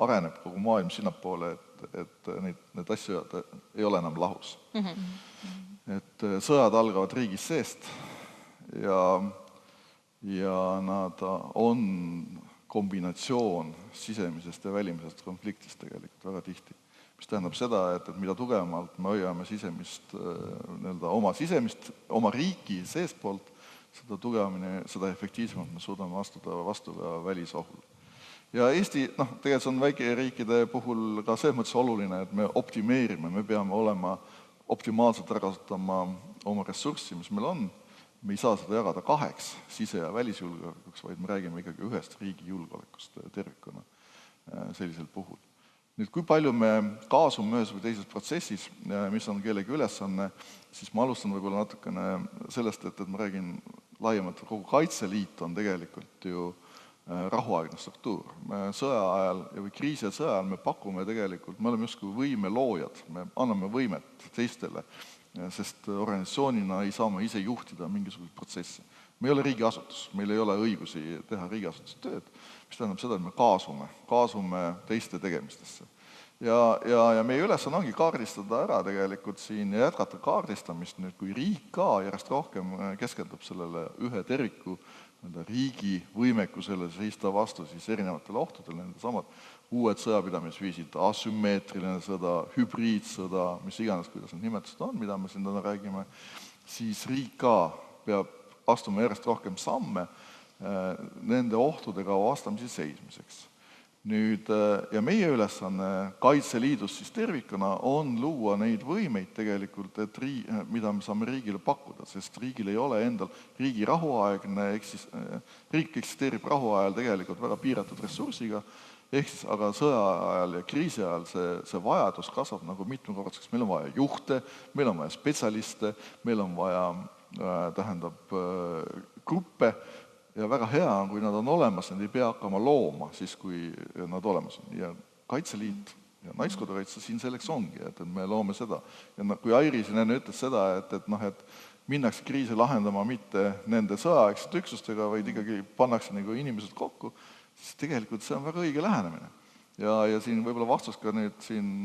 areneb kogu maailm sinnapoole, et need asjad ei ole enam lahus. Et sõjad algavad riigis seest ja nad on kombinatsioon sisemisest ja välimisest konfliktist tegelikult väga tihti. Mis tähendab seda, et mida tugevamalt me hoiame oma riiki seestpoolt, seda tugevamini, seda efektiivsemalt me suudame astuda vastu ka välisohul. Ja Eesti, tegelikult on väikeriikide puhul ka selles mõttes oluline, et me optimeerime, me peame olema optimaalselt ära kasutama oma ressurssi, mis meil on. Me ei saa seda jagada kaheks, sise- ja välisjulgeolekuks, vaid me räägime ikkagi ühest riigi julgeolekust tervikuna sellisel puhul. Nüüd, kui palju me kaasume ühes või teises protsessis, mis on kellegi ülesanne, siis ma alustan võib-olla natukene sellest, et ma räägin laiemalt, et kogu Kaitseliit on tegelikult ju rahuaegne struktuur. Me sõja ajal või kriisi ja sõja ajal me pakume tegelikult, me oleme justkui võimeloojad, me anname võimet teistele, sest organisatsioonina ei saa me ise juhtida mingisugust protsessi. Me ei ole riigiasutus, meil ei ole õigusi teha riigiasutuse tööd, mis tähendab seda, et me kaasume teiste tegemistesse. Ja meie ülesanne ongi kaardistada ära tegelikult siin ja jätkata kaardistamist nüüd, kui riik ka järjest rohkem keskendub sellele ühe terviku riigi võimekusele seista vastu siis erinevatele ohtudele, nende samad uued sõjapidamisviisid, asümmeetriline sõda, hübriidsõda, mis iganes, kuidas need nimetused on, mida me siin täna räägime, siis riik ka peab astuma järjest rohkem samme nende ohtudega vastamise seismiseks. Nüüd, ja meie ülesanne Kaitseliidus siis tervikuna on luua neid võimeid tegelikult, et mida me saame riigile pakkuda, sest riigil ei ole endal riigi rahuaegne, riik eksisteerib rahuajal tegelikult väga piiratud ressursiga, ehk siis aga sõja ajal ja kriisi ajal see vajadus kasvab nagu mitmekordseks. Meil on vaja juhte, meil on vaja spetsialiste, meil on vaja gruppe ja väga hea on, kui nad on olemas, need ei pea hakkama looma siis, kui nad olemas on. Ja Kaitseliit ja Naiskodukaitse siin selleks ongi, et me loome seda. Ja kui Airi siin enne ütles seda, et minnakse kriisi lahendama mitte nende sõjaaegsete üksustega, vaid ikkagi pannakse nagu inimesed kokku, siis tegelikult see on väga õige lähenemine. Ja siin võib-olla vastus ka nüüd siin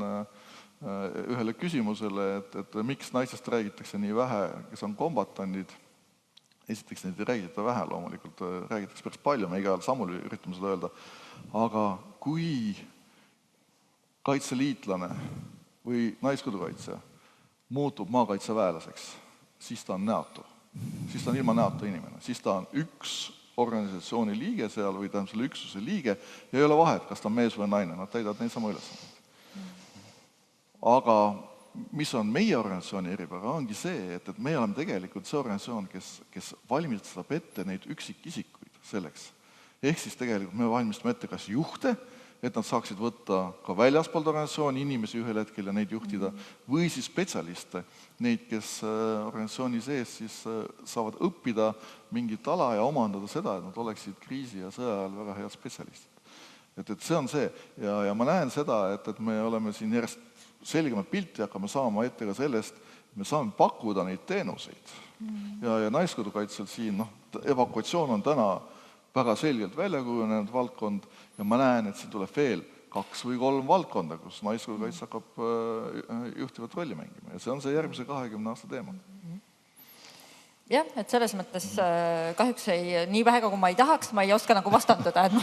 ühele küsimusele, et miks naisest räägitakse nii vähe, kes on kombatandid. Esiteks neid ei räägita vähe, loomulikult räägitakse päris palju, me igal sammul üritame seda öelda, aga kui kaitseliitlane või Naiskodukaitse muutub maakaitseväelaseks, siis ta on näotu. Siis ta on ilma näotu inimene. Siis ta on üks organisatsiooni liige seal või ta on selle üksuse liige ja ei ole vahet, kas ta on mees või naine, nad täidavad neid sama ülesandeid. Aga mis on meie organisatsiooni eripära, ongi see, et me oleme tegelikult see organisatsioon, kes valmistab ette neid üksikisikuid selleks. Ehk siis tegelikult me valmistame ette kas juhte, et nad saaksid võtta ka väljaspoolt organisatsiooni inimesi ühel hetkel ja neid juhtida, või siis spetsialiste, neid, kes organisatsiooni sees siis saavad õppida mingit ala ja omandada seda, et nad oleksid kriisi ja sõja ajal väga head spetsialistid. Et see on see. Ja ma näen seda, et me oleme siin järjest selgemat pilti hakkame saama ette ka sellest, et me saame pakkuda neid teenuseid. Ja Naiskodukaitsel siin, evakuatsioon on täna väga selgelt välja kujunenud valdkond ja ma näen, et siin tuleb veel 2 või 3 valdkonda, kus Naiskodukaitse hakkab juhtivat rolli mängima ja see on see järgmise 20 aasta teema. Jah, et selles mõttes kahjuks nii vähega, kui ma ei tahaks, ma ei oska nagu vastanduda, et ma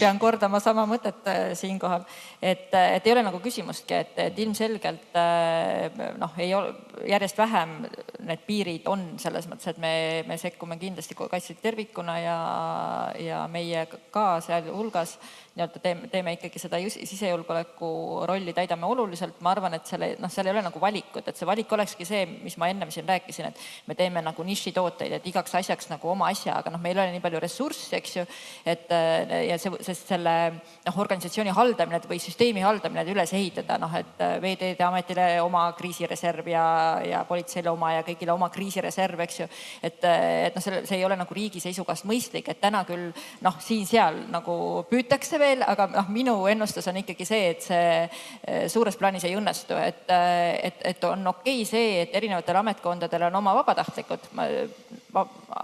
pean kordama sama mõtet siinkohal. Et ei ole nagu küsimustki, et ilmselgelt ei ole, järjest vähem need piirid on selles mõttes, et me sekkume kindlasti Kaitseliit tervikuna ja meie ka seal hulgas teeme ikkagi seda sisejulgeoleku rolli, täidame oluliselt. Ma arvan, et seal ei ole nagu valikut, et see valik olekski see, mis ma ennem siin rääkisin, et me teeme nagu nišitooteid, et igaks asjaks nagu oma asja, aga meil ei ole nii palju ressurssi, eks ju, sest selle organisatsiooni haldamine või süsteemi haldamine üles ehitada, et Veeteede Ametile oma kriisireserv ja politseile oma ja kõigile oma kriisireserv, eks ju, et see ei ole nagu riigi seisukast mõistlik, et täna küll siin-seal nagu püütakse veel, aga minu ennustus on ikkagi see, et see suures plaanis ei õnnestu, et on okei see, et erinevatel ametkondadel on oma vabatahtlikud,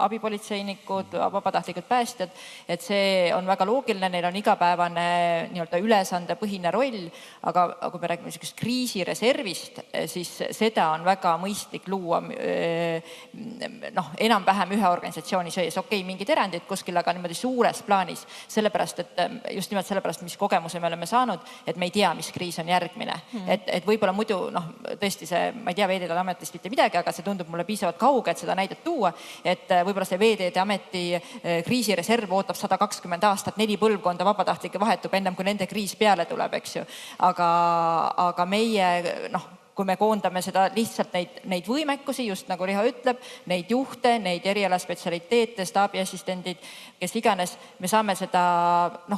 abipolitseinikud, vabatahtlikud päästjad, et see on väga loogiline, neil on igapäevane ülesandepõhine roll, aga kui me räägime kriisireservist, siis seda on väga mõistlik luua enam-vähem ühe organisatsiooni sees. Okei, mingid erandid kuskil, aga niimoodi suures plaanis, sellepärast, et just nimelt sellepärast, mis kogemuse me oleme saanud, et me ei tea, mis kriis on järgmine. Et võib-olla muidu, tõesti see, ma ei tea Veeteede Ametist mitte midagi, aga see tundub mulle piisavalt kauge, et seda näidet tuua, et võib-olla see Veeteede Ameti kriisireserv ootab 120 aastat, 4 põlvkonda vabatahtlikke vahetub ennem, kui nende kriis peale tuleb, eks ju. Aga meie, kui me koondame seda lihtsalt neid võimekusi, just nagu Riho ütleb, neid juhte, neid erialaspetsialiteete, staabiassistendid, kes iganes, me saame seda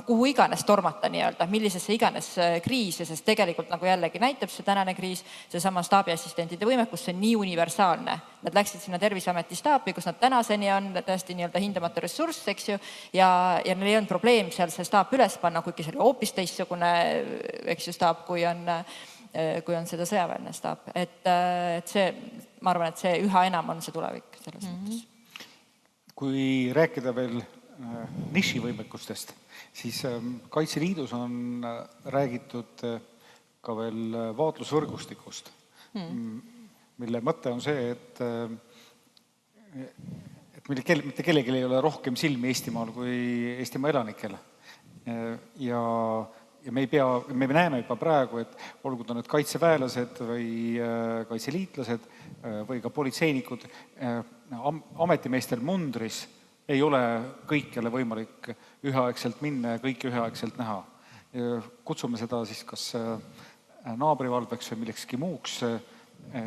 kuhu iganes tormata nii-öelda, millisesse iganes kriisi, sest tegelikult nagu jällegi näitab see tänane kriis, seesama staabiassistentide võimekus, see on nii universaalne. Nad läksid sinna Terviseameti staapi, kus nad tänaseni on tõesti nii-öelda hindamatu ressurss, eks ju, ja neil ei olnud probleem seal see staap üles panna, kuigi see oli hoopis teistsugune, eks ju, staap, kui on seda sõjaväeline staap. Et see, ma arvan, et see üha enam on see tulevik selles mõttes. Kui rääkida veel nišivõimekustest, siis Kaitseliidus on räägitud ka veel vaatlusvõrgustikust, mille mõte on see, et mitte kellelgi ei ole rohkem silmi Eestimaal kui Eestimaa elanikel. Ja me näeme juba praegu, et olgu ta nüüd kaitseväelased või kaitseliitlased või ka politseinikud, ametimeestel mundris ei ole kõikjale võimalik üheaegselt minna ja kõike üheaegselt näha. Kutsume seda siis kas naabrivalveks või millekski muuks.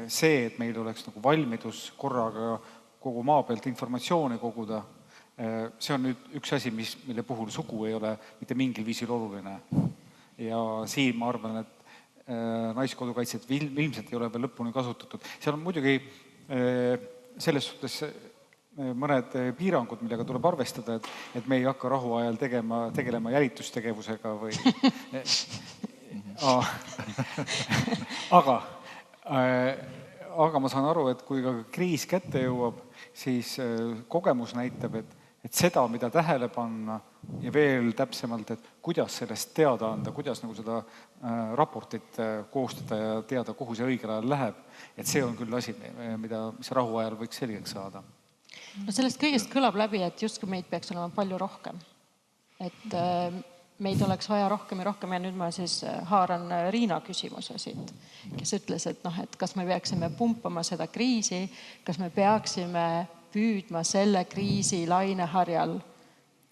See, et meil oleks nagu valmidus korraga kogu maa pealt informatsiooni koguda, see on nüüd üks asi, mille puhul sugu ei ole mitte mingil viisil oluline. Ja siin ma arvan, et naiskodukaitset ilmselt ei ole veel lõpuni kasutatud. Seal on muidugi selles suhtes mõned piirangud, millega tuleb arvestada, et me ei hakka rahuajal tegelema jälitustegevusega või... Aga ma saan aru, et kui ka kriis kätte jõuab, siis kogemus näitab, et seda, mida tähele panna ja veel täpsemalt, et kuidas sellest teada anda, kuidas nagu seda raportit koostada ja teada, kuhu see õigel ajal läheb, et see on küll asi, mis rahuajal võiks selgeks saada. No sellest kõigest kõlab läbi, et justkui meid peaks olema palju rohkem. Et meid oleks vaja rohkem ja rohkem ja nüüd ma siis haaran Riina küsimuse siit, kes ütles, et kas me peaksime pumpama seda kriisi, kas me peaksime püüdma selle kriisi laineharjal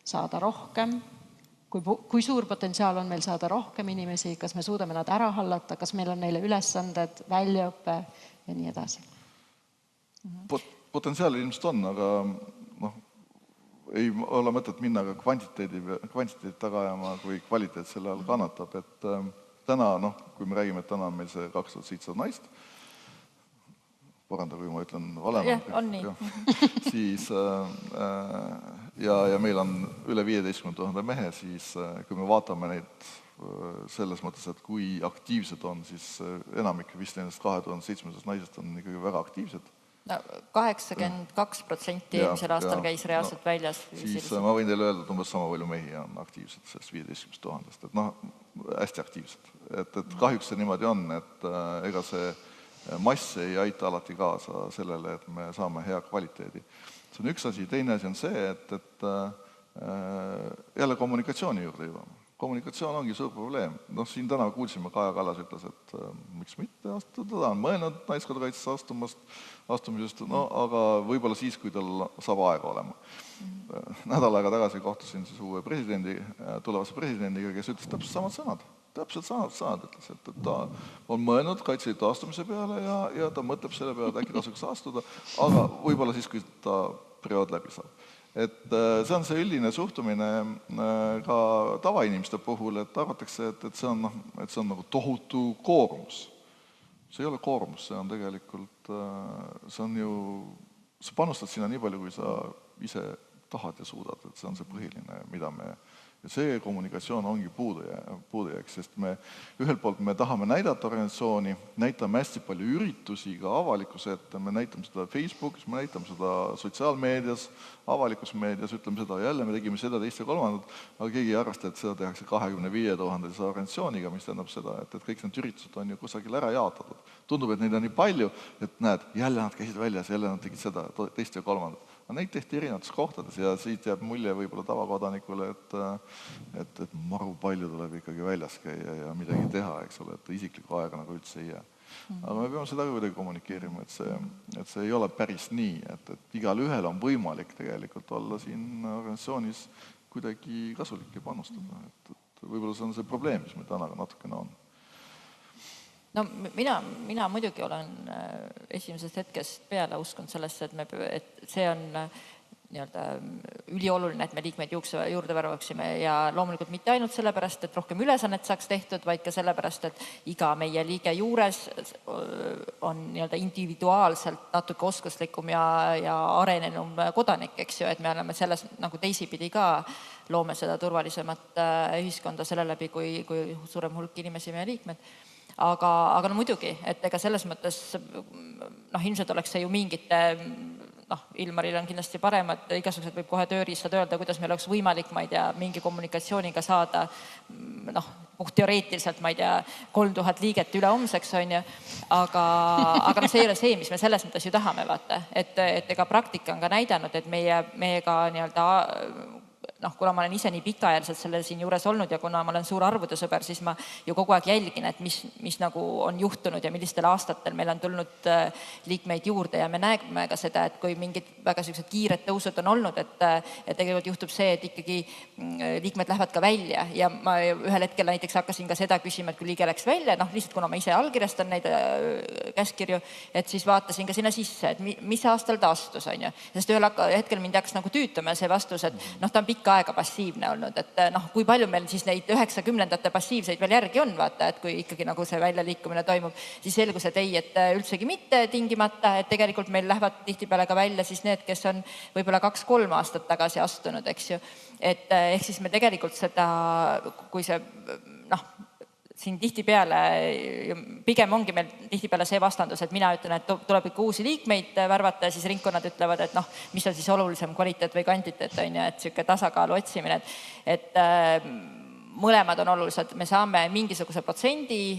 saada rohkem, kui suur potentsiaal on meil saada rohkem inimesi, kas me suudame nad ära hallata, kas meil on neile ülesanded, väljaõppe ja nii edasi. Potentsiaal ilmselt on, aga ei ole mõtet minna ka kvantiteedi taga ajama, kui kvaliteet selle all kannatab. Et täna, kui me räägime, et täna on meil see 2700 naist, paranda, kui ma ütlen valemalt, on nii. Siis, ja meil on üle 15 000 mehe, siis kui me vaatame neid selles mõttes, et kui aktiivsed on, siis enamik vist nendest 2700 naisest on ikkagi väga aktiivsed. 82% eelmisel aastal käis reaalselt väljas. Siis ma võin teile öelda, et umbes sama palju mehi on aktiivsed sellest 15 000-st. Et hästi aktiivsed. Et kahjuks see niimoodi on, et ega see mass ei aita alati kaasa sellele, et me saame hea kvaliteedi. See on üks asi. Teine asi on see, et jälle kommunikatsiooni juurde jõuame. Kommunikatsioon ongi suur probleem. Siin täna kuulsime, Kaja Kallas ütles, et miks mitte astuda, ta on mõelnud naiskodukaitsesse astumisest, aga võib-olla siis, kui tal saab aega olema. Nädal aega tagasi kohtusin siis uue tulevase presidendiga, kes ütles täpselt samad sõnad. Täpselt samad sõnad ütles, et ta on mõelnud Kaitseliidu astumise peale ja ta mõtleb selle peale, et äkki tasuks astuda, aga võib-olla siis, kui ta periood läbi saab. Et see on see üldine suhtumine ka tavainimeste puhul, et arvatakse, et see on nagu tohutu koormus. See ei ole koormus, see on tegelikult, sa panustad sinna nii palju, kui sa ise tahad ja suudad, et see on see põhiline, mida ja see kommunikatsioon ongi puudujääk, sest ühelt poolt me tahame näidata organisatsiooni, näitame hästi palju üritusi ka avalikkuse ette, me näitame seda Facebookis, me näitame seda sotsiaalmeedias, avalikus meedias, ütleme seda jälle, me tegime seda teist ja kolmandat, aga keegi ei arvesta, et seda tehakse 25 000 organisatsiooniga, mis tähendab seda, et kõik need üritused on ju kusagil ära jaotatud. Tundub, et neid on nii palju, et näed, jälle nad käisid väljas, jälle nad tegid seda teist ja kolmandat. Aga neid tehti erinevates kohtades ja siit jääb mulje võib-olla tavakodanikule, et maru palju tuleb ikkagi väljas käia ja midagi teha, eks ole, et isiklikku aega nagu üldse ei jää. Aga me peame seda kuidagi kommunikeerima, et see ei ole päris nii, et igal ühel on võimalik tegelikult olla siin organisatsioonis kuidagi kasulik ja panustada. Et võib-olla see on see probleem, mis meil täna natukene on. No mina muidugi olen esimesest hetkest peale uskunud sellesse, et see on nii-öelda ülioluline, et me liikmeid juurde värvaksime ja loomulikult mitte ainult sellepärast, et rohkem ülesannet saaks tehtud, vaid ka sellepärast, et iga meie liige juures on nii-öelda individuaalselt natuke oskuslikum ja arenenum kodanik, eks ju, et me oleme selles nagu teisipidi ka loome seda turvalisemat ühiskonda selle läbi, kui suurem hulk inimesi meie liikmed. Aga no muidugi, et ega selles mõttes ilmselt oleks see ju mingite Ilmaril on kindlasti paremad, igasugused võib kohe tööriistad öelda, kuidas meil oleks võimalik, ma ei tea, mingi kommunikatsiooniga saada puhtteoreetiliselt, ma ei tea, 3000 liiget ülehomseks, on ju, aga see ei ole see, mis me selles mõttes ju tahame, vaata, et ega praktika on ka näidanud, et meiega nii-öelda kuna ma olen ise nii pikaajaliselt selle siin juures olnud ja kuna ma olen suur arvude sõber, siis ma ju kogu aeg jälgin, et mis nagu on juhtunud ja millistel aastatel meil on tulnud liikmeid juurde ja me näeme ka seda, et kui mingid väga sellised kiired tõusud on olnud, et tegelikult juhtub see, et ikkagi liikmed lähevad ka välja ja ma ühel hetkel näiteks hakkasin ka seda küsima, et kui liige läks välja, lihtsalt kuna ma ise allkirjastan neid käskirju, et siis vaatasin ka sinna sisse, et mis aastal ta astus, on ju. Sest ühel hetkel mind hakkas nagu tüütama see vastus, et ta on pikka aega passiivne olnud, et kui palju meil siis neid 90-ndate passiivseid veel järgi on, vaata, et kui ikkagi nagu see väljaliikumine toimub, siis selgus, et ei, et üldsegi mitte tingimata, et tegelikult meil lähevad tihtipeale ka välja siis need, kes on võib-olla 2-3 aastat tagasi astunud, eks ju. Et ehk siis me tegelikult seda, kui see siin tihtipeale, pigem ongi meil tihtipeale see vastandus, et mina ütlen, et tuleb ikka uusi liikmeid värvata ja siis ringkonnad ütlevad, et mis on siis olulisem kvaliteet või kvantiteet, on ju, et sihuke tasakaalu otsimine, et mõlemad on olulised, me saame mingisuguse protsendi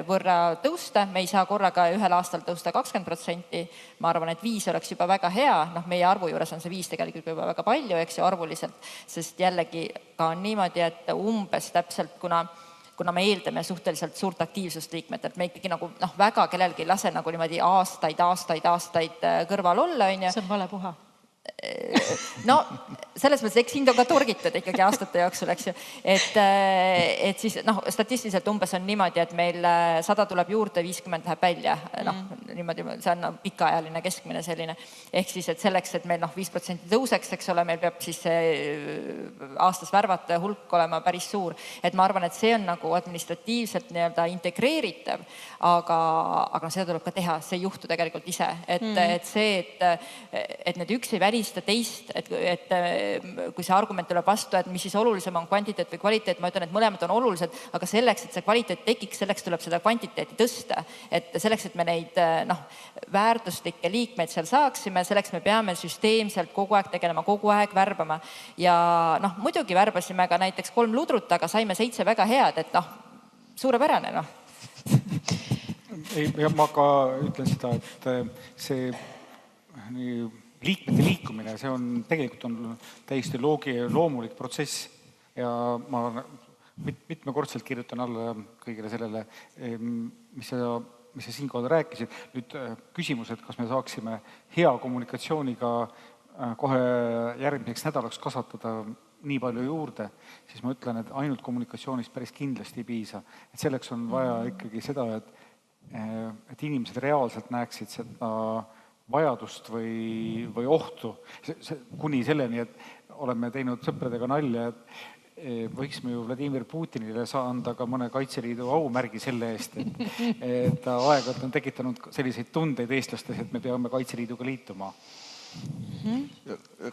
võrra tõusta, me ei saa korraga ühel aastal tõusta 20%, ma arvan, et 5 oleks juba väga hea, meie arvu juures on see 5 tegelikult juba väga palju, eks ju, arvuliselt, sest jällegi ka on niimoodi, et umbes täpselt, kuna me eeldame suhteliselt suurt aktiivsust liikmetelt, me ikkagi nagu väga kellelgi ei lase nagu niimoodi aastaid kõrval olla, on ju. See on vale puha. No selles mõttes, eks hind on ka torgitud ikkagi aastate jooksul, eks ju, et siis statistiliselt umbes on niimoodi, et meil 100 tuleb juurde, 50 läheb välja, niimoodi, see on pikaajaline keskmine selline, ehk siis, et selleks, et meil 5% tõuseks, eks ole, meil peab siis aastas värvata hulk olema päris suur, et ma arvan, et see on nagu administratiivselt nii-öelda integreeritav, aga seda tuleb ka teha, see ei juhtu tegelikult ise, et see, et need üks ei välista teist, et kui see argument tuleb vastu, et mis siis olulisem on kvantiteet või kvaliteet, ma ütlen, et mõlemad on olulised, aga selleks, et see kvaliteet tekiks, selleks tuleb seda kvantiteeti tõsta. Et selleks, et me neid väärtuslikke liikmeid seal saaksime, selleks me peame süsteemselt kogu aeg tegelema, kogu aeg värbama. Ja muidugi värbasime ka näiteks 3 ludrut, aga saime 7 väga head, et suurepärane. Ja ma ka ütlen seda, et see liikmete liikumine, see on tegelikult on täiesti loomulik protsess ja ma mitmekordselt kirjutan alla kõigile sellele, mis sa siinkohal rääkisid. Nüüd küsimus, et kas me saaksime hea kommunikatsiooniga kohe järgmiseks nädalaks kasvatada nii palju juurde, siis ma ütlen, et ainult kommunikatsioonist päris kindlasti ei piisa. Et selleks on vaja ikkagi seda, et inimesed reaalselt näeksid seda vajadust või ohtu, kuni selleni, et oleme teinud sõpradega nalja, et võiksime ju Vladimir Putinile anda ka mõne Kaitseliidu aumärgi selle eest, et ta aeg-ajalt on tekitanud selliseid tundeid eestlastes, et me peame Kaitseliiduga liituma.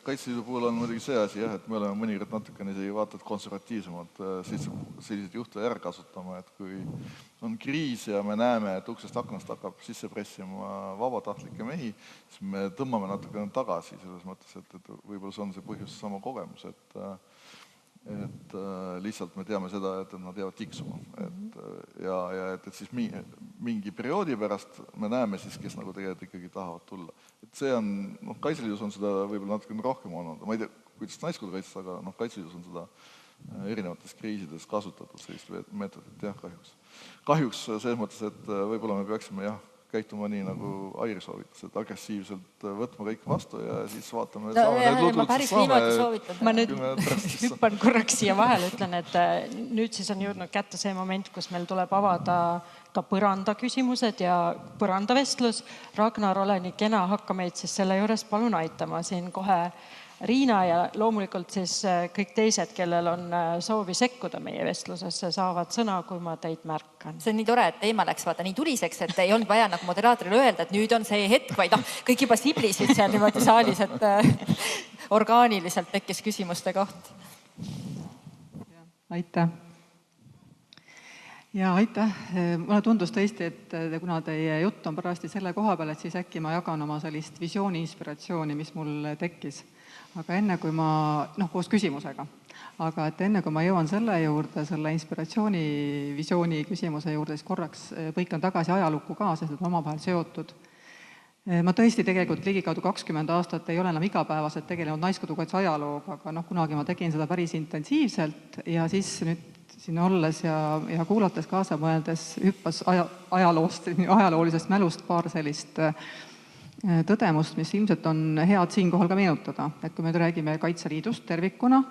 Kaitseliidu puhul on muidugi see asi, et me oleme mõnikord natukene isegi vaatad konservatiivsemad sellised juhte ära kasutama, et kui on kriis ja me näeme, et uksest aknast hakkab sisse pressima vabatahtlikke mehi, siis me tõmbame natukene tagasi selles mõttes, et võib-olla see on see põhjus sama kogemus, et lihtsalt me teame seda, et nad jäävad tiksuma. Ja et siis mingi perioodi pärast me näeme siis, kes nagu tegelikult ikkagi tahavad tulla. Et see on, Kaitseliidus on seda võib-olla natukene rohkem olnud. Ma ei tea, kuidas Naiskodukaitses, aga Kaitseliidus on seda erinevates kriisides kasutatud sellist meetodit, jah, kahjuks. Kahjuks selles mõttes, et võib-olla me peaksime käituma nii, nagu Airi soovitas, et agressiivselt võtma kõik vastu ja siis vaatame, ma päris niimoodi soovitan. Ma nüüd hüppan korraks siia vahele, ütlen, et nüüd siis on jõudnud kätte see moment, kus meil tuleb avada ka põranda küsimused ja põrandavestlus. Ragnar, ole nii kena, hakka meid siis selle juures palun aitama. Siin kohe Riina ja loomulikult siis kõik teised, kellel on soovi sekkuda meie vestlusesse, saavad sõna, kui ma teid märkan. See on nii tore, et teema läks vaata nii tuliseks, et ei olnud vaja nagu moderaatorile öelda, et nüüd on see hetk, vaid kõik juba siblisid seal niimoodi saalis, et orgaaniliselt tekkis küsimuste koht. Aitäh. Ja aitäh. Mulle tundus tõesti, et kuna teie jutt on parasti selle koha peal, et siis äkki ma jagan oma sellist visiooni inspiratsiooni, mis mul tekkis. Aga enne kui ma, koos küsimusega, aga et enne kui ma jõuan selle juurde, selle inspiratsiooni visiooni küsimuse juurde, siis korraks põikan tagasi ajalukku ka, sest need on omavahel seotud. Ma tõesti tegelikult ligikaudu 20 aastat ei ole enam igapäevaselt tegelenud naiskodukaitse ajalooga, aga kunagi ma tegin seda päris intensiivselt ja siis nüüd siin olles ja kuulates kaasa mõeldes hüppas ajaloolisest mälust paar sellist tõdemust, mis ilmselt on head siinkohal ka meenutada. Et kui me räägime Kaitseliidust tervikuna,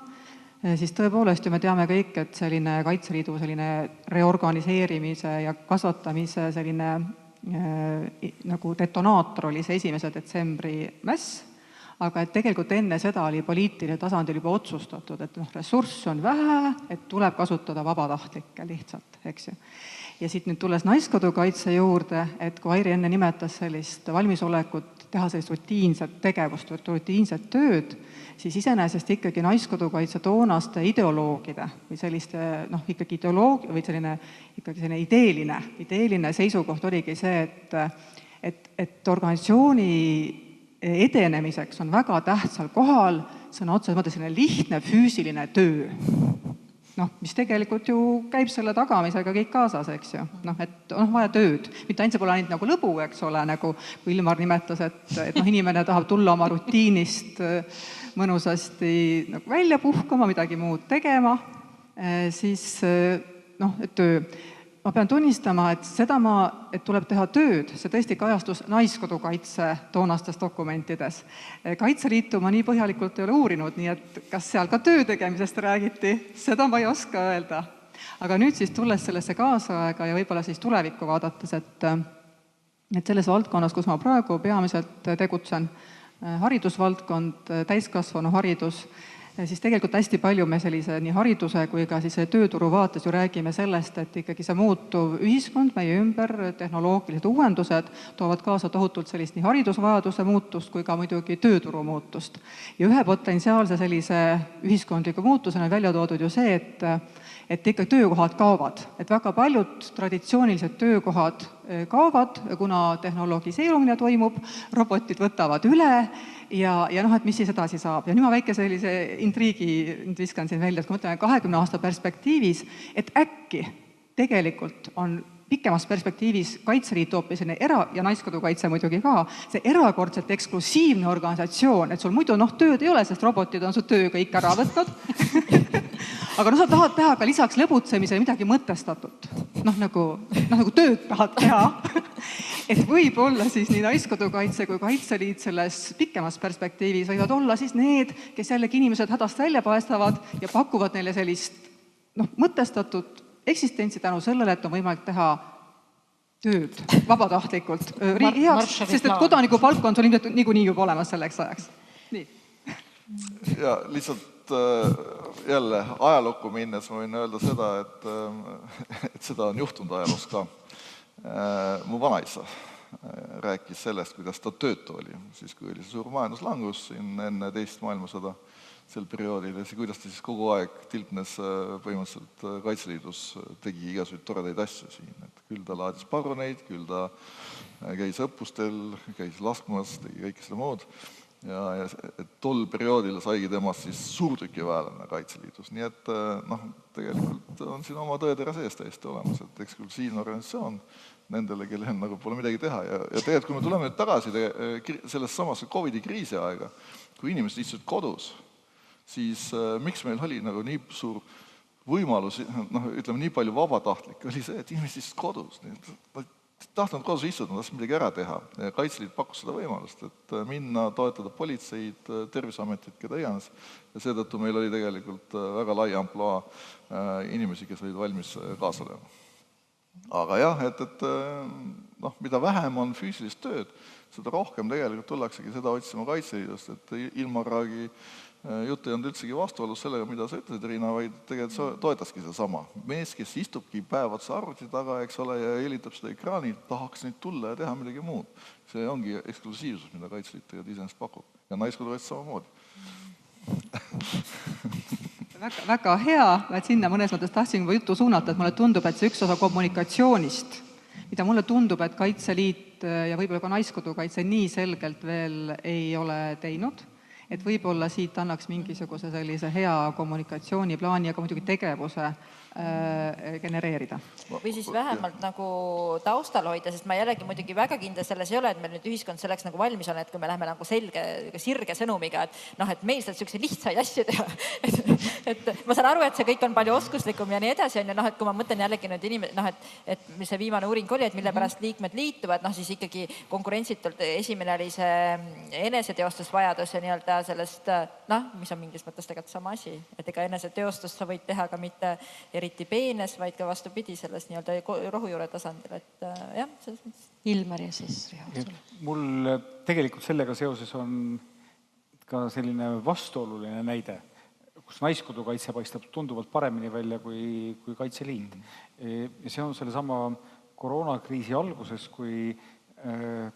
siis tõepoolest ju me teame kõik, et selline Kaitseliidu selline reorganiseerimise ja kasvatamise selline nagu detonaator oli see 1. detsembri mäss, aga et tegelikult enne seda oli poliitiline tasandil juba otsustatud, et ressurss on vähe, et tuleb kasutada vabatahtlikke lihtsalt, eks ju. Ja siit nüüd tulles naiskodukaitse juurde, et kui Airi enne nimetas sellist valmisolekut teha sellist rutiinset tegevust, rutiinset tööd, siis iseenesest ikkagi naiskodukaitse toonaste ideoloogide või selliste, ikkagi või selline ideeline seisukoht oligi see, et organisatsiooni edenemiseks on väga tähtsal kohal sõna otseses mõttes selline lihtne füüsiline töö. Mis tegelikult ju käib selle tagamisega kõik kaasas, eks ju. Et on vaja tööd. Mitte ainult see pole ainult nagu lõbu, eks ole, nagu kui Ilmar nimetas, et inimene tahab tulla oma rutiinist mõnusasti välja puhkama, midagi muud tegema, siis töö. Ma pean tunnistama, et et tuleb teha tööd, see tõesti kajastus naiskodukaitse toonastes dokumentides. Kaitseliitu ma nii põhjalikult ei ole uurinud, nii et kas seal ka töö tegemisest räägiti, seda ma ei oska öelda. Aga nüüd siis tulles sellesse kaasaega ja võib-olla siis tulevikku vaadates, et selles valdkonnas, kus ma praegu peamiselt tegutsen, haridusvaldkond, täiskasvanu haridus, siis tegelikult hästi palju me sellise nii hariduse kui ka siis tööturu vaates ju räägime sellest, et ikkagi see muutuv ühiskond meie ümber, tehnoloogilised uuendused toovad kaasa tohutult sellist nii haridusvajaduse muutust kui ka muidugi tööturu muutust. Ja ühe potentsiaalse sellise ühiskondliku muutusena on välja toodud ju see, et ikka töökohad kaovad. Et väga paljud traditsioonilised töökohad kaovad, kuna tehnoloogiseerumine toimub, robotid võtavad üle ja et mis siis edasi saab. Ja nüüd ma väike sellise intriigi viskan siin välja, et kui mõtleme 20 aasta perspektiivis, et äkki tegelikult on pikemas perspektiivis Kaitseliit hoopis ja naiskodukaitse muidugi ka, see erakordselt eksklusiivne organisatsioon, et sul muidu tööd ei ole, sest robotid on su töö kõik ära võtnud. Aga sa tahad teha ka lisaks lõbutsemisele midagi mõtestatut. Nagu tööd tahad teha. Et võib-olla siis nii naiskodukaitse kui Kaitseliit selles pikemas perspektiivis võivad olla siis need, kes jällegi inimesed hädast välja paestavad ja pakuvad neile sellist mõtestatud eksistentsi tänu sellele, et on võimalik teha tööd vabatahtlikult riigi heaks, sest et kodanikupalk on sul ilmselt niikuinii juba olemas selleks ajaks. Nii. Ja lihtsalt jälle ajalukku minnes ma võin öelda seda, et seda on juhtunud ajaloos ka. Mu vanaisa rääkis sellest, kuidas ta töötu oli, siis kui oli see suur majanduslangus enne teist maailmasõda sel perioodil ja kuidas ta siis kogu aeg tilpnes põhimõtteliselt Kaitseliidus, tegi igasuguseid toredaid asju siin. Et küll ta laadis padruneid, küll ta käis õppustel, käis laskmas, tegi kõike seda muud. Ja tol perioodil saigi temast siis suurtükiväelane Kaitseliidus. Nii et tegelikult on siin oma tõetera sees täiesti olemas, et eksklusiivne organisatsioon nendele, kellel nagu pole midagi teha. Ja tegelikult, kui me tuleme nüüd tagasi sellest samasse COVID-i kriisi aega, kui inimesed istusid kodus, siis miks meil oli nagu nii suur võimalus, ütleme nii palju vabatahtlik, oli see, et inimesed istusid kodus. Tahtnud kodus istuda, tahtsid midagi ära teha. Kaitseliit pakkus seda võimalust, et minna, toetada politseid, Terviseametit, keda iganes. Ja seetõttu meil oli tegelikult väga lai amploa inimesi, kes olid valmis kaasa lööma. aga jah, et noh, mida vähem on füüsilist tööd, seda rohkem tegelikult tullaksegi seda otsima Kaitseliidust, et Ilmaragi jutt ei olnud üldsegi vastuolus sellega, mida sa ütlesid, Riina, vaid tegelikult sa toetaski sedasama. Mees, kes istubki päev otsa arvuti taga, eks ole, ja helitab seda ekraani, tahaks nüüd tulla ja teha midagi muud. See ongi eksklusiivsus, mida Kaitseliit tegelikult iseenesest pakub. Ja Naiskodukaitse samamoodi. Väga hea, et sinna mõnes mõttes tahtsin juba juttu suunata, et mulle tundub, et see üks osa kommunikatsioonist, mida mulle tundub, et Kaitseliit ja võib-olla ka Naiskodukaitse nii selgelt veel ei ole teinud, et võib-olla siit annaks mingisuguse sellise hea kommunikatsiooniplaani, aga muidugi tegevuse genereerida. Või siis vähemalt nagu taustal hoida, sest ma jällegi muidugi väga kindel selles ei ole, et meil nüüd ühiskond selleks nagu valmis on, et kui me läheme nagu sirge sõnumiga, et noh, et meil saab selliseid lihtsaid asju teha. et ma saan aru, et see kõik on palju oskuslikum ja nii edasi, on ju, noh, et kui ma mõtlen jällegi nüüd inimesed, noh, et mis see viimane uuring oli, et mille pärast liikmed liituvad, noh, siis ikkagi konkurentsitult esimene oli see eneseteostusvajadus ja nii-öelda sellest, noh, mis on mingis mõttes tegelikult sama asi, et ega eneseteostust sa võid teha ka mitte eriti peenes, vaid ka vastupidi selles nii-öelda rohujuure tasandil, et jah, selles mõttes. Ilmar ja siis Riho. Mul tegelikult sellega seoses on ka selline vastuoluline näide, kus Naiskodukaitse paistab tunduvalt paremini välja kui Kaitseliit. Ja see on sellesama koroonakriisi alguses, kui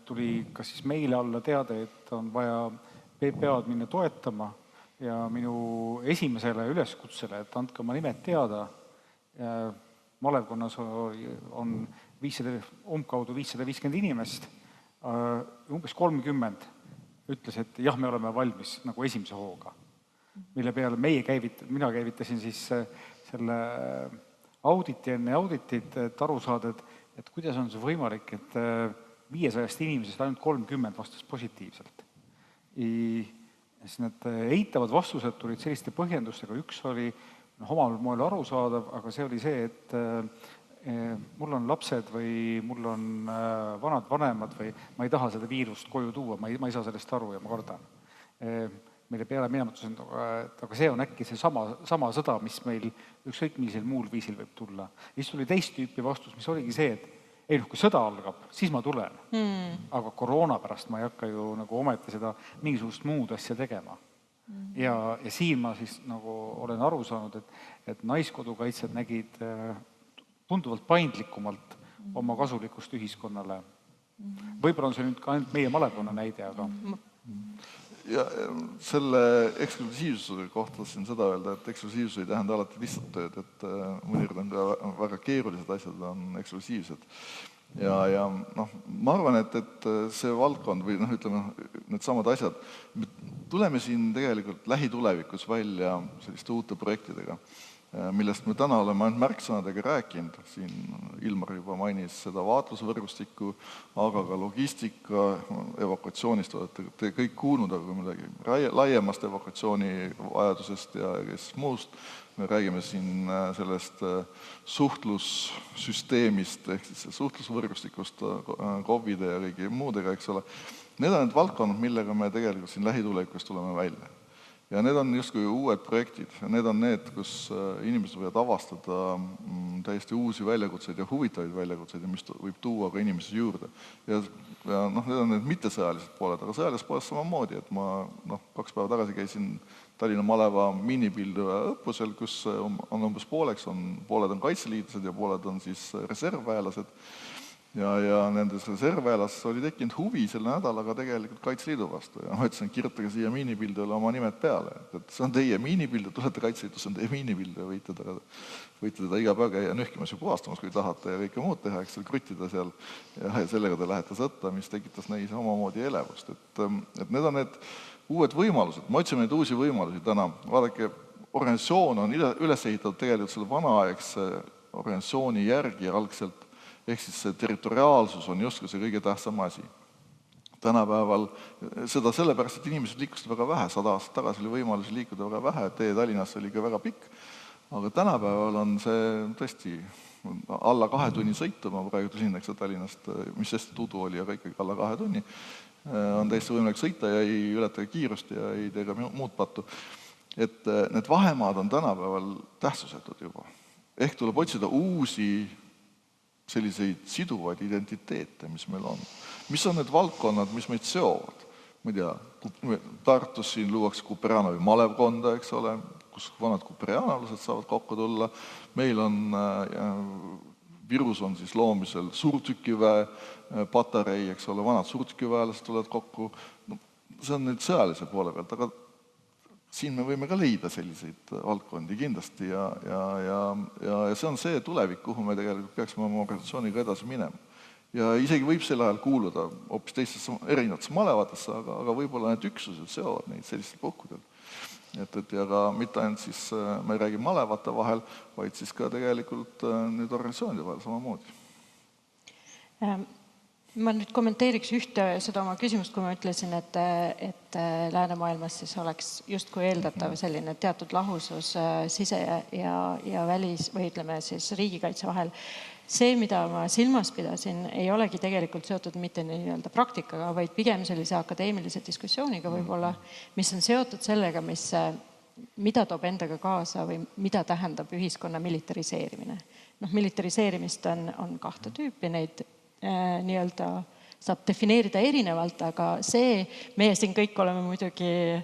tuli kas siis meile alla teade, et on vaja PPA-d minna toetama ja minu esimesele üleskutsele, et andke oma nimed teada, malevkonnas on umbkaudu 550 inimest, umbes 30 ütles, et jah, me oleme valmis nagu esimese hooga. Mille peale mina käivitasin siis selle auditi enne auditit, et aru saada, et kuidas on see võimalik, et 500 inimesest ainult 30 vastas positiivselt. Siis need eitavad vastused tulid selliste põhjendustega, üks oli omal moel arusaadav, aga see oli see, et mul on lapsed või mul on vanad vanemad või ma ei taha seda viirust koju tuua, ma ei saa sellest aru ja ma kardan. Meile peale minematus, aga see on äkki see sama sõda, mis meil ükskõik millisel muul viisil võib tulla. Ja siis tuli teist tüüpi vastus, mis oligi see, et ei, kui sõda algab, siis ma tulen. Aga koroona pärast ma ei hakka ju nagu ometi seda mingisugust muud asja tegema. Ja siin ma siis nagu olen aru saanud, et Naiskodukaitsjad nägid tunduvalt paindlikumalt oma kasulikkust ühiskonnale. Võib-olla on see nüüd ka ainult meie malevkonna näide, aga... Ja selle eksklusiivsuse kohta tahtsin seda öelda, et eksklusiivsus ei tähenda alati lihtsalt tööd, et mõnikord on ka väga keerulised asjad on eksklusiivsed. Ja noh, ma arvan, et see valdkond või noh, ütleme, need samad asjad, me tuleme siin tegelikult lähitulevikus välja selliste uute projektidega, millest me täna oleme ainult märksõnadega rääkinud. Siin Ilmar juba mainis seda vaatlusvõrgustikku, aga ka logistika, evakuatsioonist olete te kõik kuulnud, aga midagi laiemast evakuatsiooni vajadusest ja muust. Me räägime siin sellest suhtlussüsteemist ehk siis suhtlusvõrgustikust COVID-e ja kõigi muudega, eks ole. Need on need valdkonnad, millega me tegelikult siin lähitulevikus tuleme välja. Ja need on justkui uued projektid. Need on need, kus inimesed võivad avastada täiesti uusi väljakutseid ja huvitavaid väljakutseid, mis võib tuua ka inimesi juurde. Ja noh, need on need mittesõjalised pooled, aga sõjalised pooled samamoodi, et ma 2 päeva tagasi käisin Tallinna maleva miinipildujate õppusel, kus on umbes pooleks, pooled on kaitseliitlased ja pooled on siis reservväelased. Ja nendes reservväelastes oli tekkinud huvi selle nädalaga tegelikult Kaitseliidu vastu. Ja ma ütlesin, kirjutage siia miinipildujale oma nimed peale. Et see on teie miinipilduja, tulete Kaitseliitu, see on teie miinipilduja, võite teda iga päev käia nühkimas ja puhastamas, kui tahate ja kõike muud teha, eks krüttida seal ja sellega te lähete sõtta, mis tekitas neis omamoodi elevust. Et need on need uued võimalused, me otsime neid uusi võimalusi täna. Vaadake, organisatsioon on üles ehitatud tegelikult selle vanaaegse organisatsiooni järgi algselt, ehk siis see territoriaalsus on justkui see kõige tähtsam asi. Tänapäeval seda sellepärast, et inimesed liikusid väga vähe, 100 aastat tagasi oli võimalusi liikuda väga vähe, tee Tallinnasse oli ka väga pikk, aga tänapäeval on see tõesti alla 2 tunni sõitu, ma praegu tulin Tallinnast, mis sest tudu oli, aga ikkagi alla 2 tunni, on täiesti võimalik sõita ja ei ületa kiirust ja ei tee ka muud pattu. Et need vahemaad on tänapäeval tähtsusetud juba. Ehk tuleb otsida uusi selliseid siduvaid identiteete, mis meil on. Mis on need valdkonnad, mis meid seovad? Ma ei tea, Tartus siin luuakse Kuperjanovi malevkonda, eks ole, kus vanad kuperjanalased saavad kokku tulla. Meil on, Virus on siis loomisel suurtükiväe patarei, eks ole, vanad suurtükiväelased tulevad kokku. No, see on nüüd sõjalise poole pealt, aga siin me võime ka leida selliseid valdkondi kindlasti ja see on see tulevik, kuhu me tegelikult peaksime oma organisatsiooniga edasi minema. Ja isegi võib sel ajal kuuluda hoopis teistesse erinevatesse malevatesse, aga võib-olla need üksused seovad neid sellistel puhkudel. Ja ka mitte ainult siis, ma ei räägi malevate vahel, vaid siis ka tegelikult nüüd organisatsioonide vahel samamoodi. Ma nüüd kommenteeriks ühte seda oma küsimust, kui ma ütlesin, et läänemaailmas siis oleks justkui eeldatav selline teatud lahusus sise- ja välis- või ütleme siis riigikaitse vahel. See, mida ma silmas pidasin, ei olegi tegelikult seotud mitte nii-öelda praktikaga, vaid pigem sellise akadeemilise diskussiooniga võib-olla, mis on seotud sellega, mida toob endaga kaasa või mida tähendab ühiskonna militariseerimine. Militariseerimist on kahte tüüpi, neid nii-öelda saab defineerida erinevalt, aga meie siin kõik oleme muidugi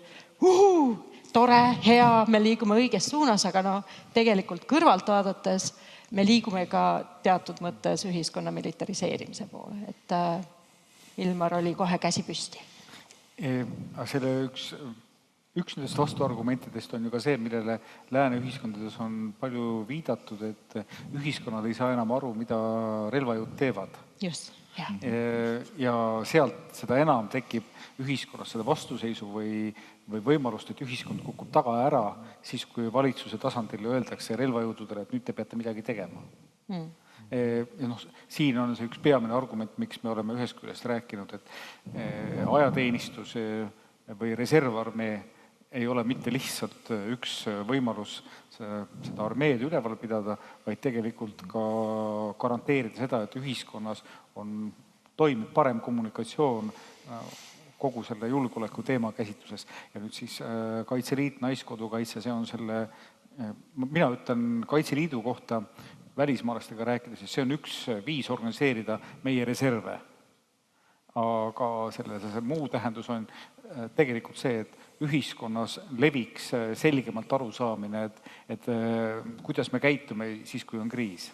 tore, hea, me liigume õiges suunas, aga tegelikult kõrvalt vaadates me liigume ka teatud mõttes ühiskonna militariseerimise poole, et Ilmar oli kohe käsi püsti. Selle üks nendest vastuargumentidest on ju ka see, millele lääne ühiskondades on palju viidatud, et ühiskonnad ei saa enam aru, mida relvajõud teevad. Just, jah. Ja sealt seda enam tekib ühiskonnas seda vastuseisu või võimalust, et ühiskond kukub taga ära, siis kui valitsuse tasandil öeldakse relvajõududele, et nüüd te peate midagi tegema. Ja siin on see üks peamine argument, miks me oleme ühest küljest rääkinud, et ajateenistus või reservarmee ei ole mitte lihtsalt üks võimalus seda armeed üleval pidada, vaid tegelikult ka garanteerida seda, et ühiskonnas toimib parem kommunikatsioon kogu selle julgeoleku teema käsitluses. Ja nüüd siis Kaitseliit, Naiskodukaitse, see on mina ütlen Kaitseliidu kohta välismaalastega rääkides, et see on üks viis organiseerida meie reserve. Aga selle muu tähendus on tegelikult see, et ühiskonnas leviks selgemalt arusaamine, et kuidas me käitume siis, kui on kriis.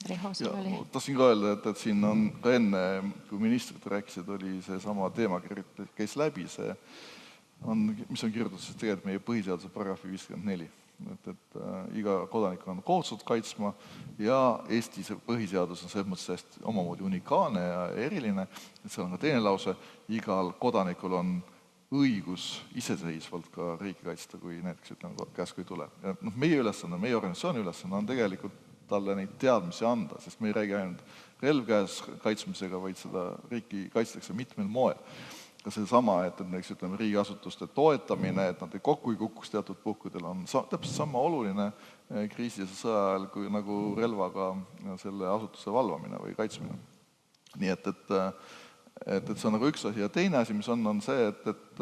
Tahtsin ka öelda, et siin on ka enne, kui ministrid rääkisid, oli see sama teema, käis läbi see, mis on kirjutatud siis tegelikult meie põhiseaduse paragrahvi 54. Et iga kodanik on kohustatud kaitsma ja Eesti põhiseadus on selles mõttes hästi omamoodi unikaalne ja eriline, et seal on ka teine lause, igal kodanikul on õigus iseseisvalt ka riiki kaitsta, kui näiteks käsku ei tule. Ja meie ülesanne, meie organisatsiooni ülesanne on tegelikult talle neid teadmisi anda, sest me ei räägi ainult relv käes kaitsmisega, vaid seda riiki kaitstakse mitmel moel. Ka see sama, et riigiasutuste toetamine, et nad kokku ei kukuks teatud puhkudel, on täpselt sama oluline kriisi ja sõja ajal kui nagu relvaga selle asutuse valvamine või kaitsmine. Nii et see on nagu üks asi. Ja teine asi, mis on see, et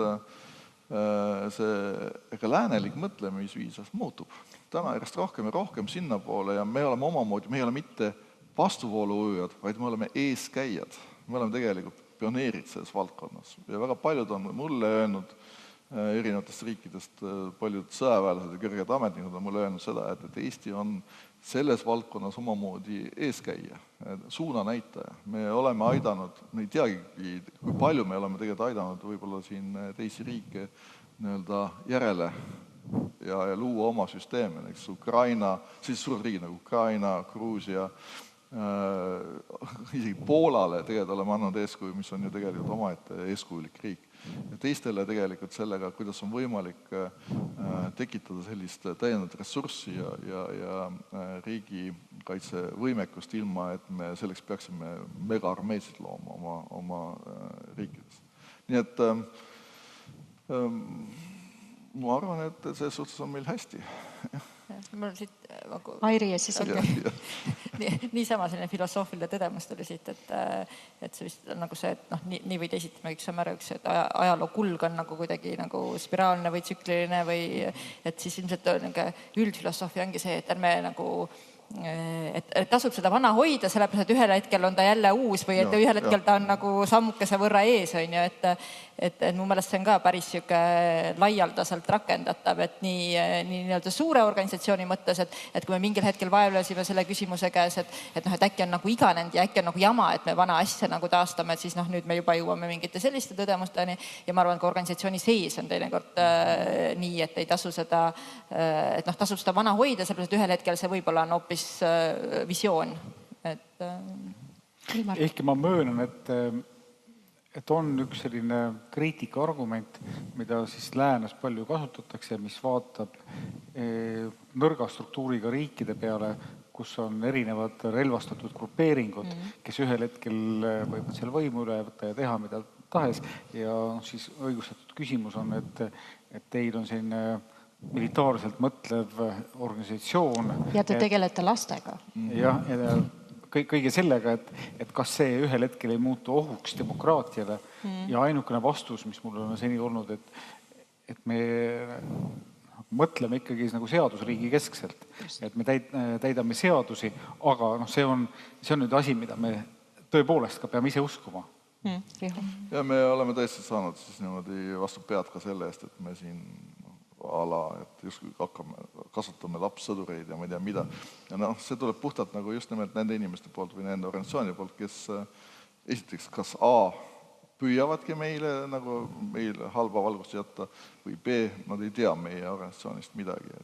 see läänelik mõtlemisviis muutub. Täna järjest rohkem ja rohkem sinna poole ja me oleme omamoodi, me ei ole mitte vastuvooluujad, vaid me oleme eeskäijad. Me oleme tegelikult pioneerid selles valdkonnas. Ja väga paljud on mulle öelnud erinevatest riikidest, paljud sõjaväelased ja kõrged ametnikud on mulle öelnud seda, et Eesti on selles valdkonnas omamoodi eeskäija, suunanäitaja. Me oleme aidanud, me ei teagi, kui palju me oleme tegelikult aidanud võib-olla siin teisi riike järele ja luua oma süsteeme, näiteks Ukraina, siis suured riigid nagu Ukraina, Gruusia, isegi Poolale tegelikult oleme andnud eeskuju, mis on ju tegelikult omaette eeskujulik riik. Ja teistele tegelikult sellega, kuidas on võimalik tekitada sellist täiendavat ressurssi ja riigikaitsevõimekust ilma, et me selleks peaksime megaarmeesid looma oma riikides. Nii et ma arvan, et selles suhtes on meil hästi. Airi ja siis niisama selline filosoofiline tõdemus tuli siit, et see vist on nagu see, et nii või teisiti me kõik saame ära, et ajaloo kulg on nagu kuidagi nagu spiraalne või tsükliline või et siis ilmselt üldfilosoofia ongi see, et ärme nagu et tasub seda vana hoida, sellepärast, et ühel hetkel on ta jälle uus või et ühel hetkel ta on nagu sammukese võrra ees, on ju, et mu meelest see on ka päris siuke laialdaselt rakendatav, et nii nii-öelda suure organisatsiooni mõttes, et kui me mingil hetkel vaevlesime selle küsimuse käes, et äkki on nagu iganenud ja äkki on nagu jama, et me vana asja nagu taastame, et siis nüüd me juba jõuame mingite selliste tõdemusteni ja ma arvan, ka organisatsiooni sees on teinekord nii, et ei tasu seda, et tasub seda vana hoida, sellepärast, et ühel hetkel see võib-olla on hoopis visioon. Ehkki ma möönan, et on üks selline kriitika argument, mida siis läänes palju kasutatakse, mis vaatab nõrga struktuuriga riikide peale, kus on erinevad relvastatud grupeeringud, kes ühel hetkel võivad seal võimu üle võtta ja teha mida tahes. Ja siis õigustatud küsimus on, et teil on selline militaarselt mõtlev organisatsioon. Ja te tegelete lastega. Ja kõige sellega, et kas see ühel hetkel ei muutu ohuks demokraatiale ja ainukene vastus, mis mul on seni olnud, et me mõtleme ikkagi nagu seadusriigi keskselt, et me täidame seadusi, aga see on nüüd asi, mida me tõepoolest ka peame ise uskuma. Ja me oleme tõesti saanud siis niimoodi vastu pead ka selle eest, et me siin et just kasutame lapssõdureid ja ma ei tea mida. Ja see tuleb puhtalt nagu just nimelt nende inimeste poolt või nende organisatsiooni poolt, kes esiteks kas A püüavadki meile halba valgust jätta või B, nad ei tea meie organisatsioonist midagi.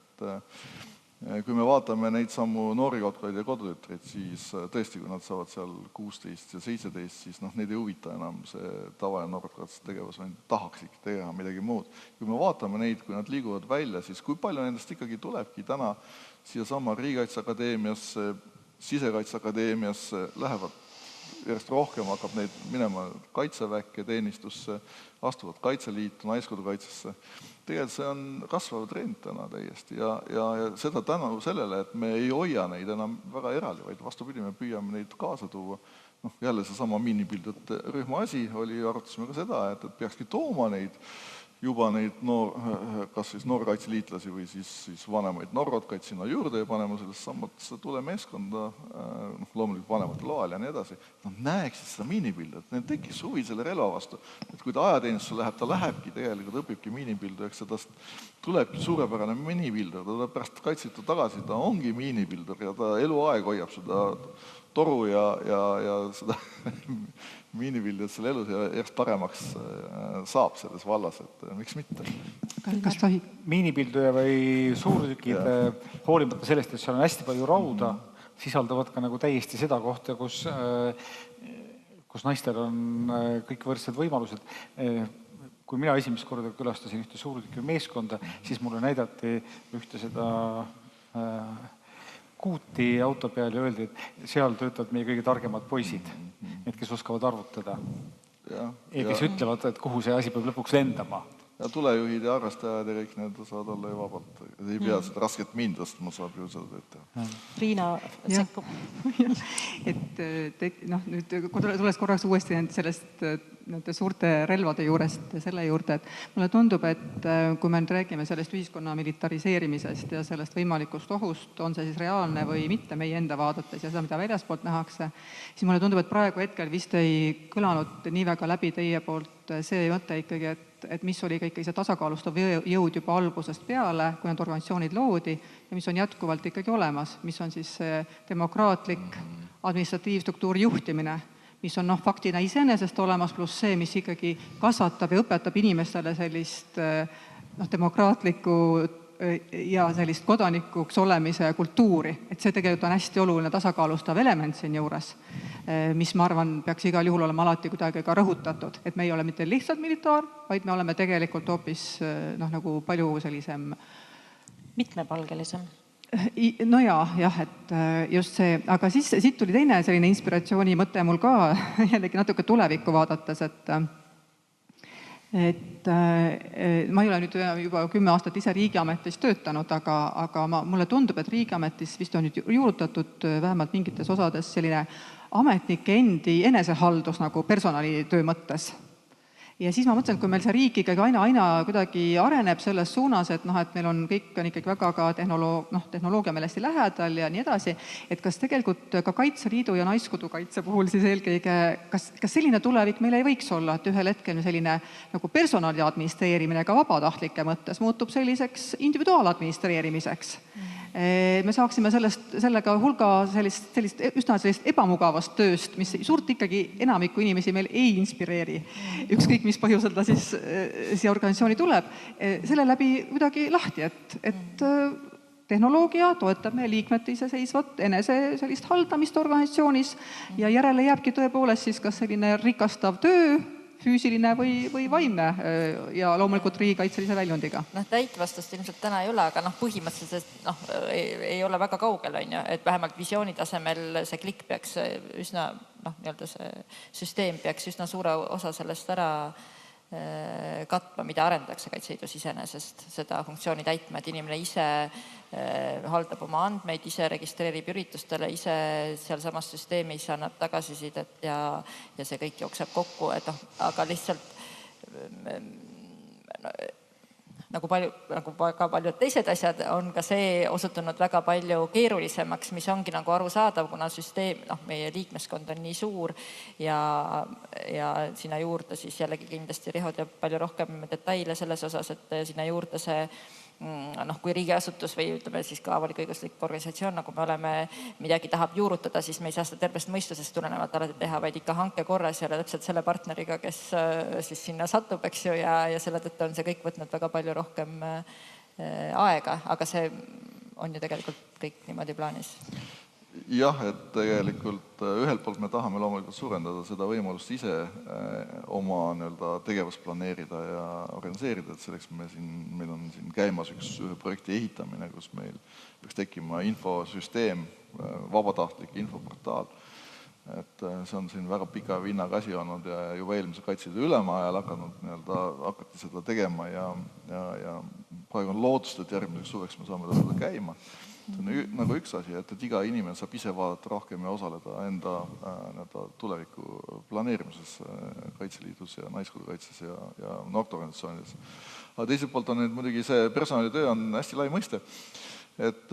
Kui me vaatame neid sammu noori kotkaid ja kodutütreid, siis tõesti, kui nad saavad seal 16 ja 17, siis neid ei huvita enam see tavaline noorkotkatsed tegevus, vaid tahaks ikka teha midagi muud. Kui me vaatame neid, kui nad liiguvad välja, siis kui palju nendest ikkagi tulebki täna siia sama Riigikaitseakadeemiasse, Sisekaitseakadeemiasse, lähevad järjest rohkem, hakkab neid minema kaitseväkke, teenistusse, astuvad Kaitseliitu, Naiskodukaitsesse. Tegelikult see on kasvav trend täna täiesti ja seda tänu sellele, et me ei hoia neid enam väga eraldi, vaid vastupidi, me püüame neid kaasa tuua. Jälle see sama miinipildujate rühma asi oli, arutasime ka seda, et peakski tooma neid juba neid kas siis noorkaitseliitlasi või siis vanemaid noorkotkaid sinna juurde ja panema sellest sammasse tulemeeskonda, loomulikult vanemate loal ja nii edasi. Nad näeksid seda miinipildujat, neil tekkis huvi selle relva vastu. Et kui ta ajateenistusse läheb, ta lähebki tegelikult, õpibki miinipildujaks ja tast tulebki suurepärane miinipildur, ta tuleb pärast Kaitseliitu tagasi, ta ongi miinipildur ja ta eluaeg hoiab seda toru ja seda miinipildujat selle elus ja järjest paremaks saab selles vallas, et miks mitte. Kas tohib? Miinipilduja või suurtükid, hoolimata sellest, et seal on hästi palju rauda, sisaldavad ka nagu täiesti seda kohta, kus naistel on kõik võrdsed võimalused. Kui mina esimest korda külastasin ühte suurtüki meeskonda, siis mulle näidati ühte seda Kuuti auto peal ja öeldi, et seal töötavad meie kõige targemad poisid, need, kes oskavad arvutada ja kes ütlevad, et kuhu see asi peab lõpuks lendama. Ja tulejuhid ja arvestajad ja kõik need saavad olla ju vabalt. Ei pea seda rasket mind tõstma, saab ju seda tööd teha. Riina sekkub. Nüüd tulles korraks uuesti sellest suurte relvade juurest selle juurde, et mulle tundub, et kui me nüüd räägime sellest ühiskonna militariseerimisest ja sellest võimalikust ohust, on see siis reaalne või mitte meie enda vaadates ja seda, mida väljaspoolt nähakse, siis mulle tundub, et praegu hetkel vist ei kõlanud nii väga läbi teie poolt see mõte ikkagi, et mis oli ikkagi see tasakaalustav jõud juba algusest peale, kui need organisatsioonid loodi ja mis on jätkuvalt ikkagi olemas, mis on siis demokraatlik administratiivstruktuuri juhtimine, mis on faktina iseenesest olemas, pluss see, mis ikkagi kasvatab ja õpetab inimestele sellist demokraatlikku ja sellist kodanikuks olemise kultuuri. Et see tegelikult on hästi oluline tasakaalustav element siin juures, mis ma arvan, peaks igal juhul olema alati kuidagi ka rõhutatud. Et me ei ole mitte lihtsalt militaar, vaid me oleme tegelikult hoopis nagu palju sellisem mitmepalgelisem. No jah, et just see, aga siit tuli teine selline inspiratsiooni mõte mul ka jällegi natuke tulevikku vaadates, et ma ei ole nüüd juba 10 aastat ise riigiametis töötanud, aga mulle tundub, et riigiametis vist on nüüd juurutatud vähemalt mingites osades selline ametnike endi enesehaldus nagu personalitöö mõttes. Ja siis ma mõtlen, et kui meil see riik ikkagi aina kuidagi areneb selles suunas, et et meil on kõik on ikkagi väga ka tehnoloogia meil hästi lähedal ja nii edasi, et kas tegelikult ka Kaitseliidu ja Naiskodukaitse puhul siis eelkõige, kas selline tulevik meil ei võiks olla, et ühel hetkel selline nagu personali administreerimine ka vabatahtlike mõttes muutub selliseks individuaaladministreerimiseks? Me saaksime sellega hulga sellist üsna sellist ebamugavast tööst, mis suurt ikkagi enamiku inimesi meil ei inspireeri, ükskõik mis põhjusel ta siis siia organisatsiooni tuleb, selle läbi kuidagi lahti, et tehnoloogia toetab meie liikmete iseseisvat enese sellist haldamist organisatsioonis ja järele jääbki tõepoolest siis kas selline rikastav töö, füüsiline või vaimne ja loomulikult riigikaitselise väljundiga. Täitvastust ilmselt täna ei ole, aga põhimõtteliselt ei ole väga kaugel, et vähemalt visiooni tasemel see klikk peaks üsna, nii-öelda see süsteem peaks üsna suure osa sellest ära katma, mida arendatakse Kaitseliidus iseenesest seda funktsiooni täitma, et inimene ise haldab oma andmeid, ise registreerib üritustele, ise sealsamas süsteemis annab tagasisidet ja see kõik jookseb kokku, aga lihtsalt nagu väga paljud teised asjad on ka see osutunud väga palju keerulisemaks, mis ongi nagu arusaadav, kuna süsteem, meie liikmeskond on nii suur ja sinna juurde siis jällegi kindlasti Riho teab palju rohkem detaile selles osas, et sinna juurde see kui riigiasutus või ütleme siis ka avalik-õiguslik organisatsioon, nagu me oleme, midagi tahab juurutada, siis me ei saa seda tervest mõistusest tulenevalt alati teha, vaid ikka hanke korras ja täpselt selle partneriga, kes siis sinna satub, eks ju, ja selle tõttu on see kõik võtnud väga palju rohkem aega, aga see on ju tegelikult kõik niimoodi plaanis. Jah, et tegelikult ühelt poolt me tahame loomulikult suurendada seda võimalust ise oma tegevust planeerida ja organiseerida, et selleks meil on siin käimas ühe projekti ehitamine, kus meil peaks tekkima infosüsteem, vabatahtlik infoportaal. Et see on siin väga pika vinnaga asi olnud ja juba eelmise Kaitseliidu ülema ajal hakati seda tegema ja praegu on lootust, et järgmiseks suveks me saame seda käima. See on nagu üks asi, et iga inimene saab ise vaadata rohkem ja osaleda enda tuleviku planeerimises Kaitseliidus ja Naiskodukaitses ja noorteorganisatsioonides. Aga teiselt poolt on muidugi see personalitöö on hästi lai mõiste. Et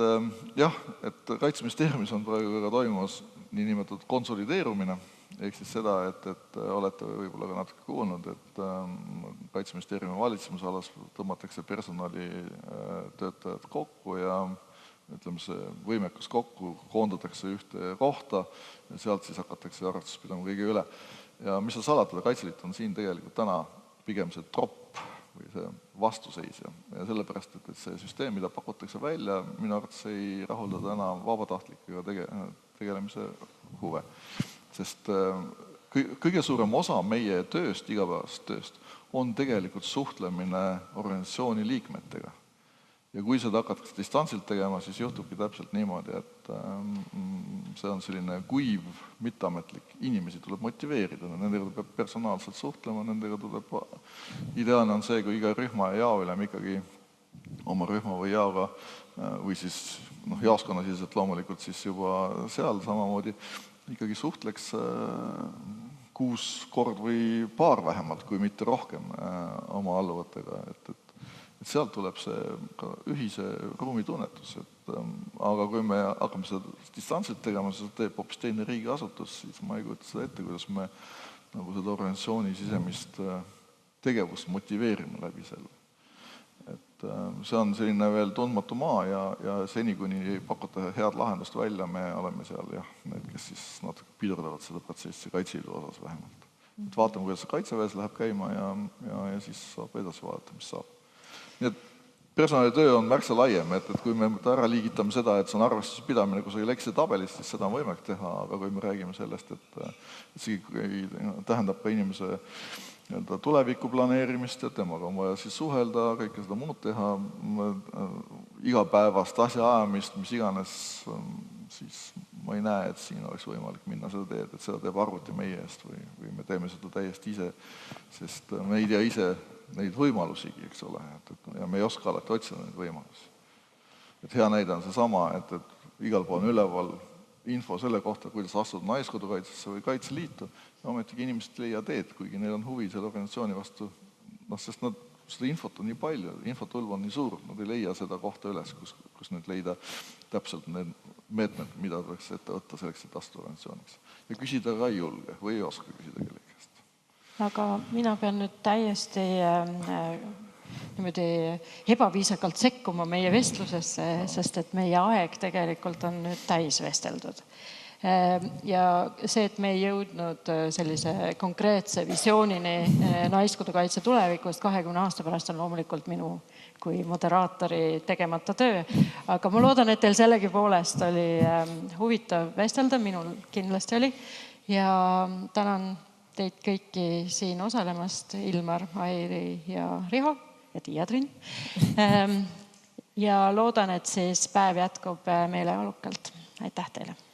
jah, et Kaitseministeeriumis on praegu ka toimumas niinimetatud konsolideerumine, ehk siis seda, et olete võib-olla ka natuke kuulnud, et Kaitseministeeriumi valitsemisalas tõmmatakse personalitöötajad kokku ja ütleme, see võimekus kokku koondatakse ühte kohta ja sealt siis hakatakse arvestust pidama kõige üle. Ja mis sa salatada, Kaitseliit on siin tegelikult täna pigem see tropp või see vastuseis ja sellepärast, et see süsteem, mida pakutakse välja, minu arvates ei rahulda täna vabatahtlikega tegelemise huve. Sest kõige suurem osa meie tööst, igapäevast tööst, on tegelikult suhtlemine organisatsiooni liikmetega. Ja kui seda hakatakse distantsilt tegema, siis juhtubki täpselt niimoodi, et see on selline kuiv, mitteametlik. Inimesi tuleb motiveerida, nendega peab personaalselt suhtlema, nendega tuleb, ideaalne on see, kui iga rühma ja jao ülem ikkagi oma rühma või jaoga või siis jaoskonnasiselt loomulikult siis juba seal samamoodi ikkagi suhtleks 6 kord või paar vähemalt, kui mitte rohkem oma alluvatega, et sealt tuleb see ka ühise ruumitunnetus, aga kui me hakkame seda distantsilt tegema, seda teeb hoopis teine riigiasutus, siis ma ei kujuta seda ette, kuidas me nagu seda organisatsiooni sisemist tegevust motiveerime läbi selle. Et see on selline veel tundmatu maa ja seni, kuni ei pakuta head lahendust välja, me oleme seal need, kes siis natuke pidurdavad seda protsessi Kaitseliidu osas vähemalt. Et vaatame, kuidas see Kaitseväes läheb käima ja siis saab edasi vaadata, mis saab. Nii et personalitöö on märksa laiem, et kui me ära liigitame seda, et see on arvestuspidamine kusagil Exceli tabelis, siis seda on võimalik teha, aga kui me räägime sellest, et see tähendab ka inimese tuleviku planeerimist ja temaga on vaja siis suhelda, kõike seda muud teha, igapäevast asjaajamist, mis iganes, siis ma ei näe, et siin oleks võimalik minna seda teed, et seda teeb arvuti meie eest või me teeme seda täiesti ise, sest me ei tea ise neid võimalusigi, eks ole, ja me ei oska alati otsida neid võimalusi. Et hea näide on seesama, et igal pool on üleval info selle kohta, kuidas astuda Naiskodukaitsesse või Kaitseliitu, ja ometigi inimesed ei leia teed, kuigi neil on huvi selle organisatsiooni vastu, sest seda infot on nii palju, infotulv on nii suur, nad ei leia seda kohta üles, kus nüüd leida täpselt need meetmed, mida tuleks ette võtta selleks, et astuda organisatsiooniks. Ja küsida ka ei julge või ei oska küsida kellegi käest. Aga mina pean nüüd täiesti niimoodi ebaviisakalt sekkuma meie vestlusesse, sest et meie aeg tegelikult on nüüd täis vesteldud. Ja see, et me ei jõudnud sellise konkreetse visioonini Naiskodukaitse tulevikust 20 aasta pärast on loomulikult minu kui moderaatori tegemata töö. Aga ma loodan, et teil sellegi poolest oli huvitav vestelda, minul kindlasti oli. Ja tänan teid kõiki siin osalemast, Ilmar, Airi ja Riho ja Tiia-Trin. Ja loodan, et siis päev jätkub meeleolukalt. Aitäh teile!